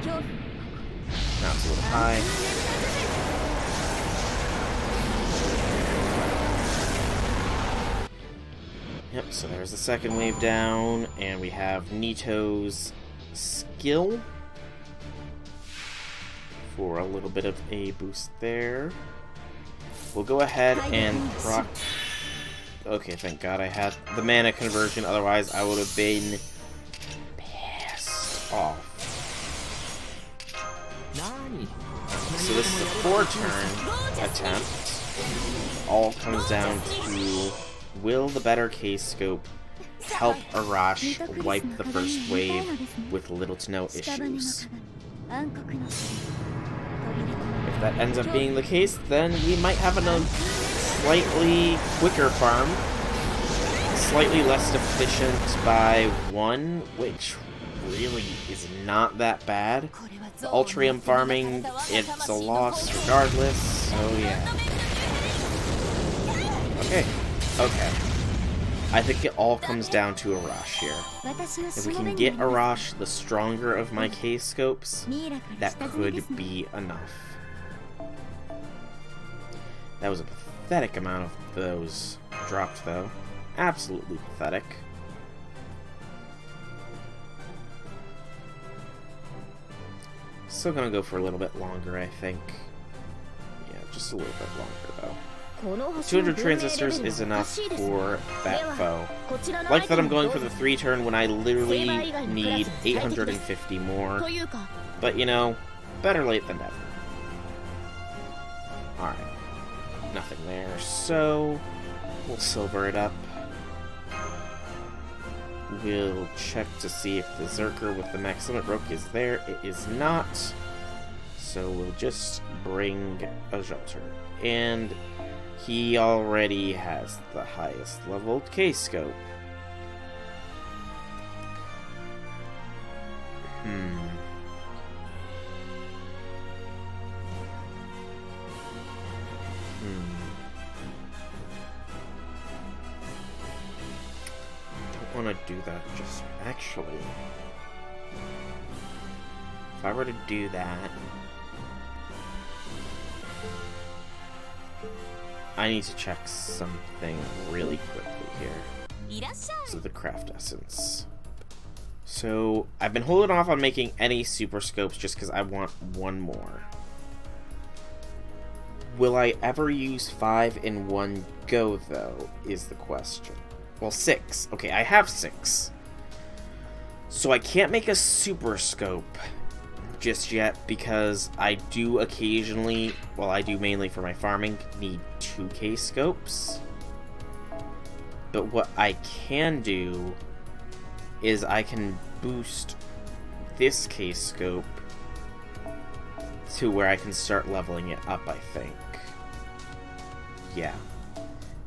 Now it's a little high. Yep, so there's the second wave down, and we have Nito's skill for a little bit of a boost there. We'll go ahead and proc. Okay, thank God I had the mana conversion, otherwise I would have been pissed off. So this is a 4-turn attempt. All comes down to, will the better K-scope help Arash wipe the first wave with little to no issues? If that ends up being the case, then we might have a slightly quicker farm, slightly less efficient by 1, which really is not that bad. The Ultrium farming, it's a loss regardless, so yeah. Okay. I think it all comes down to Arash here. If we can get Arash the stronger of my K-scopes, that could be enough. That was a pathetic amount of those dropped, though. Absolutely pathetic. Still gonna go for a little bit longer, I think. Yeah, just a little bit longer, though. 200 transistors is enough for that foe. Like that I'm going for the 3-turn when I literally need 850 more. But, you know, better late than never. Alright. Nothing there, so we'll silver it up. We'll check to see if the Zerker with the max limit rook is there. It is not. So we'll just bring a Jolter. And he already has the highest leveled K-scope. Don't want to do that just actually. If I were to do that, I need to check something really quickly here. So the craft essence. So I've been holding off on making any super scopes just because I want one more. Will I ever use 5 in one go though, is the question. Well, 6. Okay, I have 6. So I can't make a super scope just yet because I do occasionally, well, I do mainly for my farming, need 2 K-scopes. But what I can do is I can boost this K-scope to where I can start leveling it up, I think. Yeah.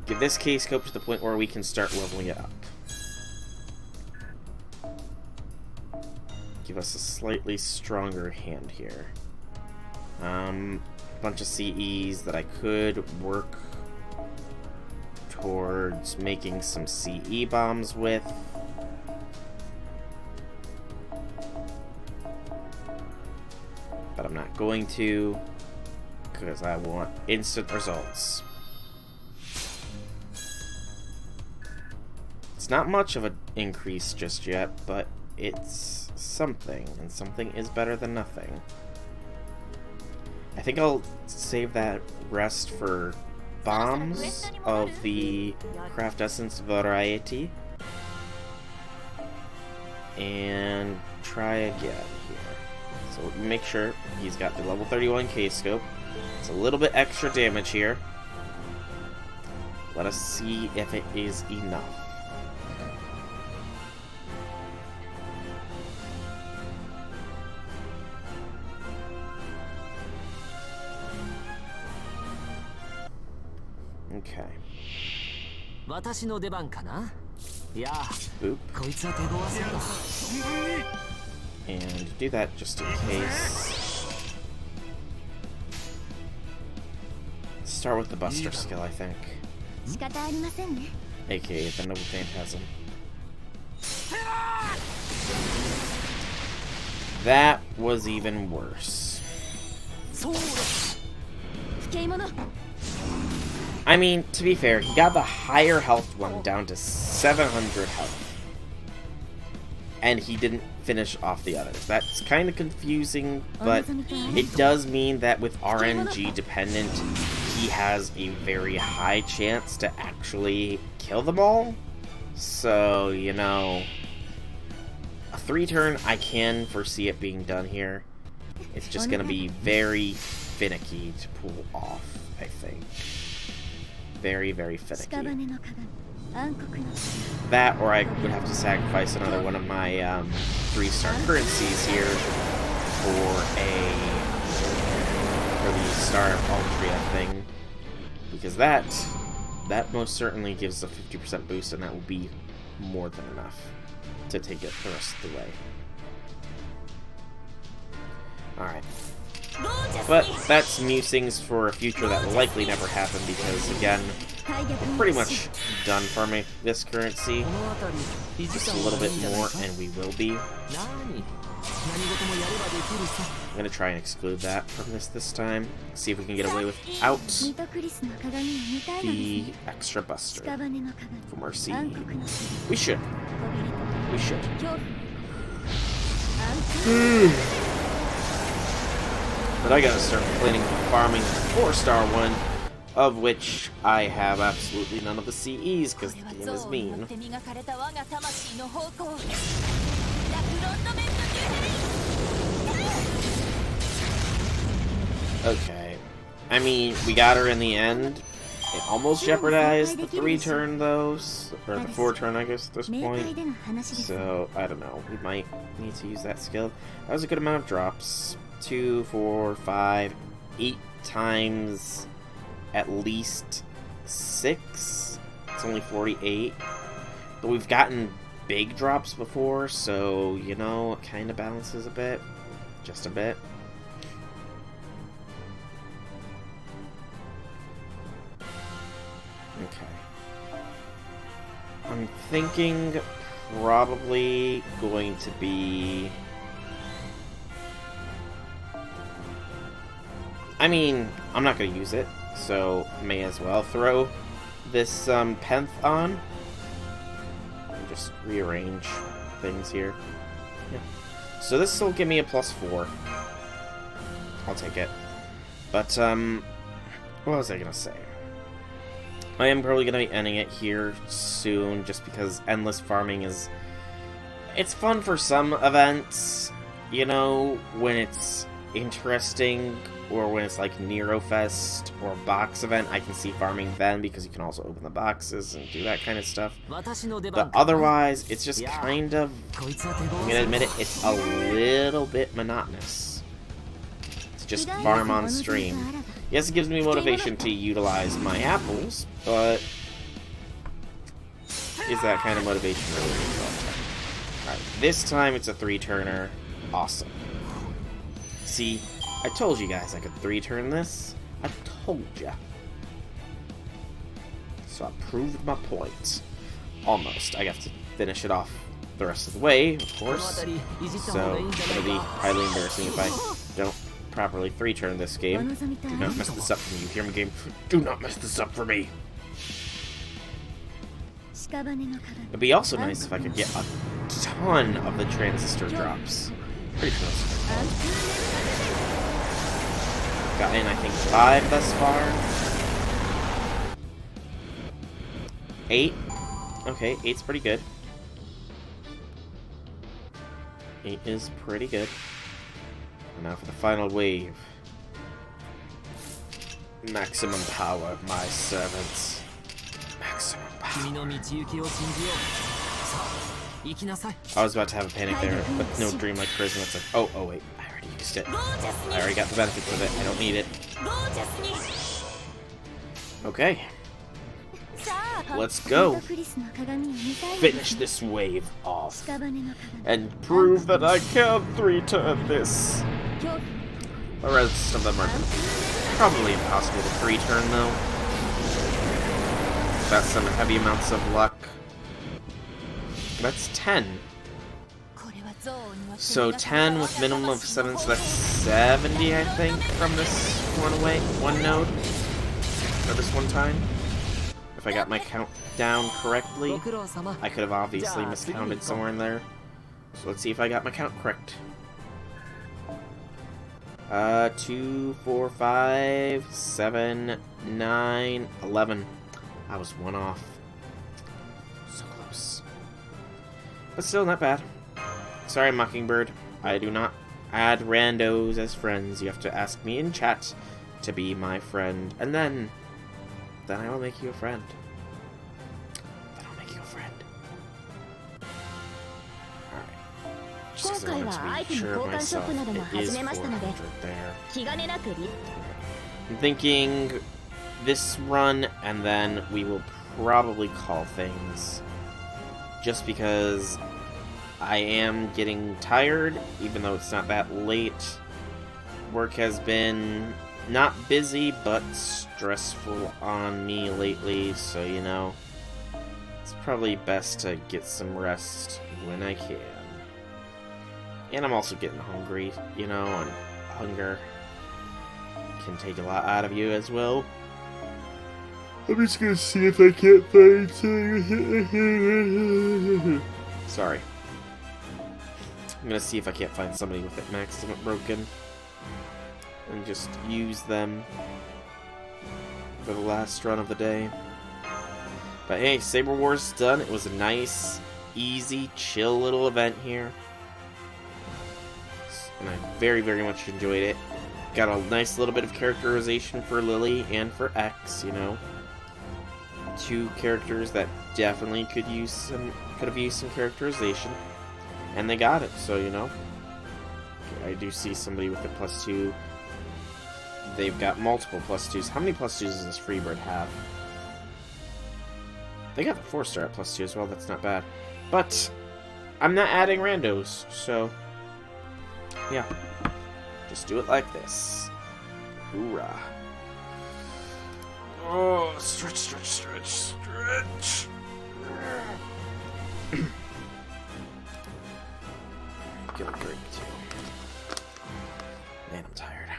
Get this K-scope to the point where we can start leveling it up. Give us a slightly stronger hand here. Bunch of CEs that I could work towards making some CE bombs with. But I'm not going to, because I want instant results. It's not much of an increase just yet, but it's something, and something is better than nothing. I think I'll save that rest for bombs of the craft essence variety. And try again here. So make sure he's got the level 31 K-scope. It's a little bit extra damage here. Let us see if it is enough. Okay. Boop. And do that just in case. Start with the Buster skill, I think. AKA the Noble Phantasm. That was even worse. I mean, to be fair, he got the higher health one down to 700 health. And he didn't finish off the others. That's kind of confusing, but it does mean that with RNG dependent, he has a very high chance to actually kill them all. So, you know, a 3-turn, I can foresee it being done here. It's just going to be very finicky to pull off, I think. Very, very finicky. That, or I would have to sacrifice another one of my 3-star currencies here for the Star of Altria thing, because that most certainly gives a 50% boost, and that will be more than enough to take it the rest of the way. All right. But that's musings for a future that will likely never happen because, again, we're pretty much done farming this currency. Just a little bit more, and we will be. I'm going to try and exclude that from this time. See if we can get away without the extra buster for Mercy. We should. We should. But I gotta start planning on farming the 4-star one, of which I have absolutely none of the CEs because the game is mean. Okay. I mean, we got her in the end. It almost jeopardized the 3-turn, though, or the 4-turn, I guess, at this point. So, I don't know. We might need to use that skill. That was a good amount of drops. 2, 4, 5, 8 times at least 6. It's only 48. But we've gotten big drops before, so, you know, it kind of balances a bit. Just a bit. Okay. I'm thinking probably going to be... I mean, I'm not going to use it, so may as well throw this Penth on. And just rearrange things here. Yeah. So this will give me a +4. I'll take it. But, what was I going to say? I am probably going to be ending it here soon, just because endless farming is... It's fun for some events, you know, when it's interesting, or when it's like Nerofest or box event, I can see farming then, because you can also open the boxes and do that kind of stuff. But otherwise, it's just kind of, I'm gonna admit it, it's a little bit monotonous to just farm on stream. Yes, it gives me motivation to utilize my apples, but is that kind of motivation really real? Alright, this time it's a 3-turner. Awesome. See, I told you guys I could 3-turn this. I told ya. So I proved my point. Almost. I have to finish it off the rest of the way, of course. So, it'll be highly embarrassing if I don't properly 3-turn this game. Do not mess this up for me. You hear me, game? Do not mess this up for me. It'd be also nice if I could get a ton of the transistor drops. Pretty close. Got in, I think, 5 thus far. 8. Okay, 8's pretty good. 8 is pretty good. And now for the final wave. Maximum power, my servants. Maximum power. I was about to have a panic there, but no dreamlike charisma. It's like, oh wait, I already used it. I already got the benefits of it. I don't need it. Okay. Let's go. Finish this wave off. And prove that I can 3-turn this. The rest of them are probably impossible to 3-turn, though. That's some heavy amounts of luck. That's 10. So 10 with minimum of 7, so that's 70, I think, from this one node. Or this one time. If I got my count down correctly. I could have obviously miscounted somewhere in there. So let's see if I got my count correct. 2, 4, 5, 7, 9, 11. I was 1 off. So close. But still not bad. Sorry, Mockingbird. I do not add randos as friends. You have to ask me in chat to be my friend. And then I will make you a friend. Then I'll make you a friend. Alright. Just because I want to be sure of myself, it is 400 there. I'm thinking this run, and then we will probably call things. Just because I am getting tired, even though it's not that late. Work has been not busy, but stressful on me lately, so you know, it's probably best to get some rest when I can. And I'm also getting hungry, you know, and hunger can take a lot out of you as well. I'm just gonna see if I can't find something. Sorry. I'm gonna see if I can't find somebody with it maximum broken. And just use them for the last run of the day. But hey, Saber Wars done. It was a nice, easy, chill little event here. And I very, very much enjoyed it. Got a nice little bit of characterization for Lily and for X, you know. 2 characters that definitely could have used some characterization. And they got it, so you know. Okay, I do see somebody with a +2. They've got multiple +2s. How many +2s does this Freebird have? They got the 4-star at +2 as well, that's not bad. But I'm not adding randos, so yeah. Just do it like this. Hoorah. Oh, stretch, stretch, stretch, stretch. Get a drink too. Man, I'm tired.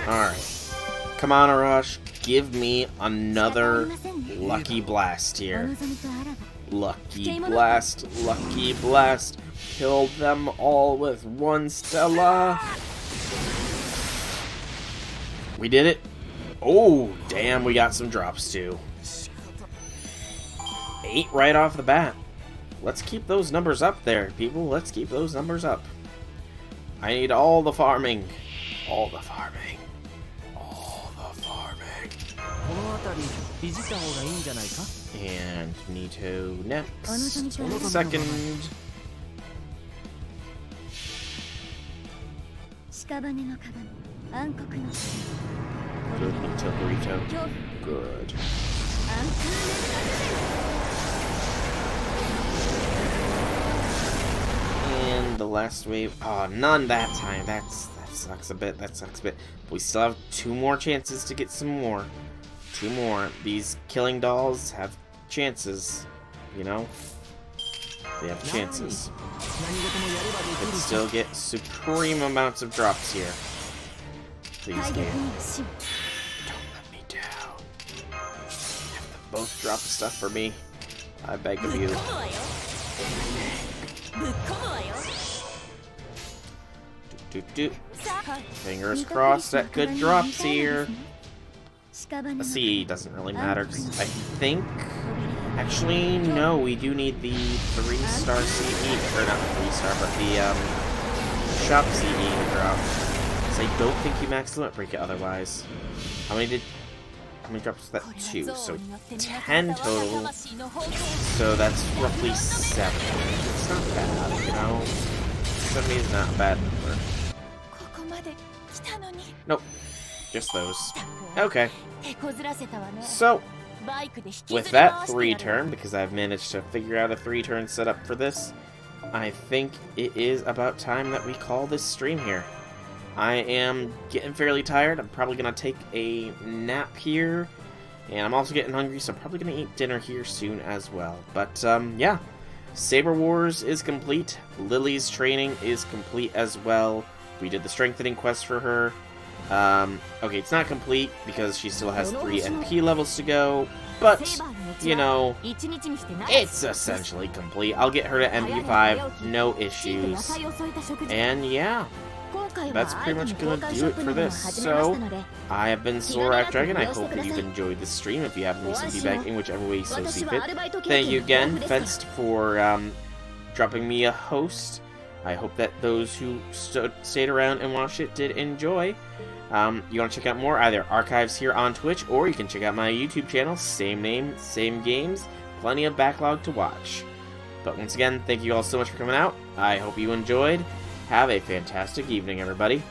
Alright. Come on, Arash. Give me another lucky blast here. Lucky blast, lucky blast. Kill them all with 1 Stella. We did it. Oh, damn, we got some drops too. 8 right off the bat. Let's keep those numbers up there, people. Let's keep those numbers up. I need all the farming. All the farming. All the farming. And Nito next. Second. Good, Nito Burrito. Good. And the last wave. Oh, none that time. That sucks a bit. That sucks a bit. But we still have 2 more chances to get some more. 2 more. These killing dolls have chances. You know? They have chances. They can still get supreme amounts of drops here. Please, game. Don't let me down. Have them both drop stuff for me. I beg of you. Fingers crossed that good drops here. A C doesn't really matter, 'cause I think... Actually, no, we do need the 3-star CE, or not the 3-star, but the shop CE to drop. So I don't think you max limit break it otherwise. How many drops is that? 2, so 10 total. So that's roughly 7. It's not bad, you know? 70 is not a bad number. Nope. Just those. Okay. So, with that 3-turn, because I've managed to figure out a 3-turn setup for this, I think it is about time that we call this stream here. I am getting fairly tired. I'm probably going to take a nap here, and I'm also getting hungry, so I'm probably going to eat dinner here soon as well. But, yeah. Saber Wars is complete. Lily's training is complete as well. We did the strengthening quest for her. Okay, it's not complete because she still has 3 NP levels to go, but, you know, it's essentially complete. I'll get her to MP5, no issues. And yeah, that's pretty much gonna do it for this. So, I have been Sorak Dragon. I hope that you've enjoyed this stream. If you have any feedback in whichever way you so see fit. Thank you again, Fenced, for dropping me a host. I hope that those who stayed around and watched it did enjoy. You want to check out more, either archives here on Twitch, or you can check out my YouTube channel, same name, same games, plenty of backlog to watch. But once again, thank you all so much for coming out. I hope you enjoyed. Have a fantastic evening, everybody.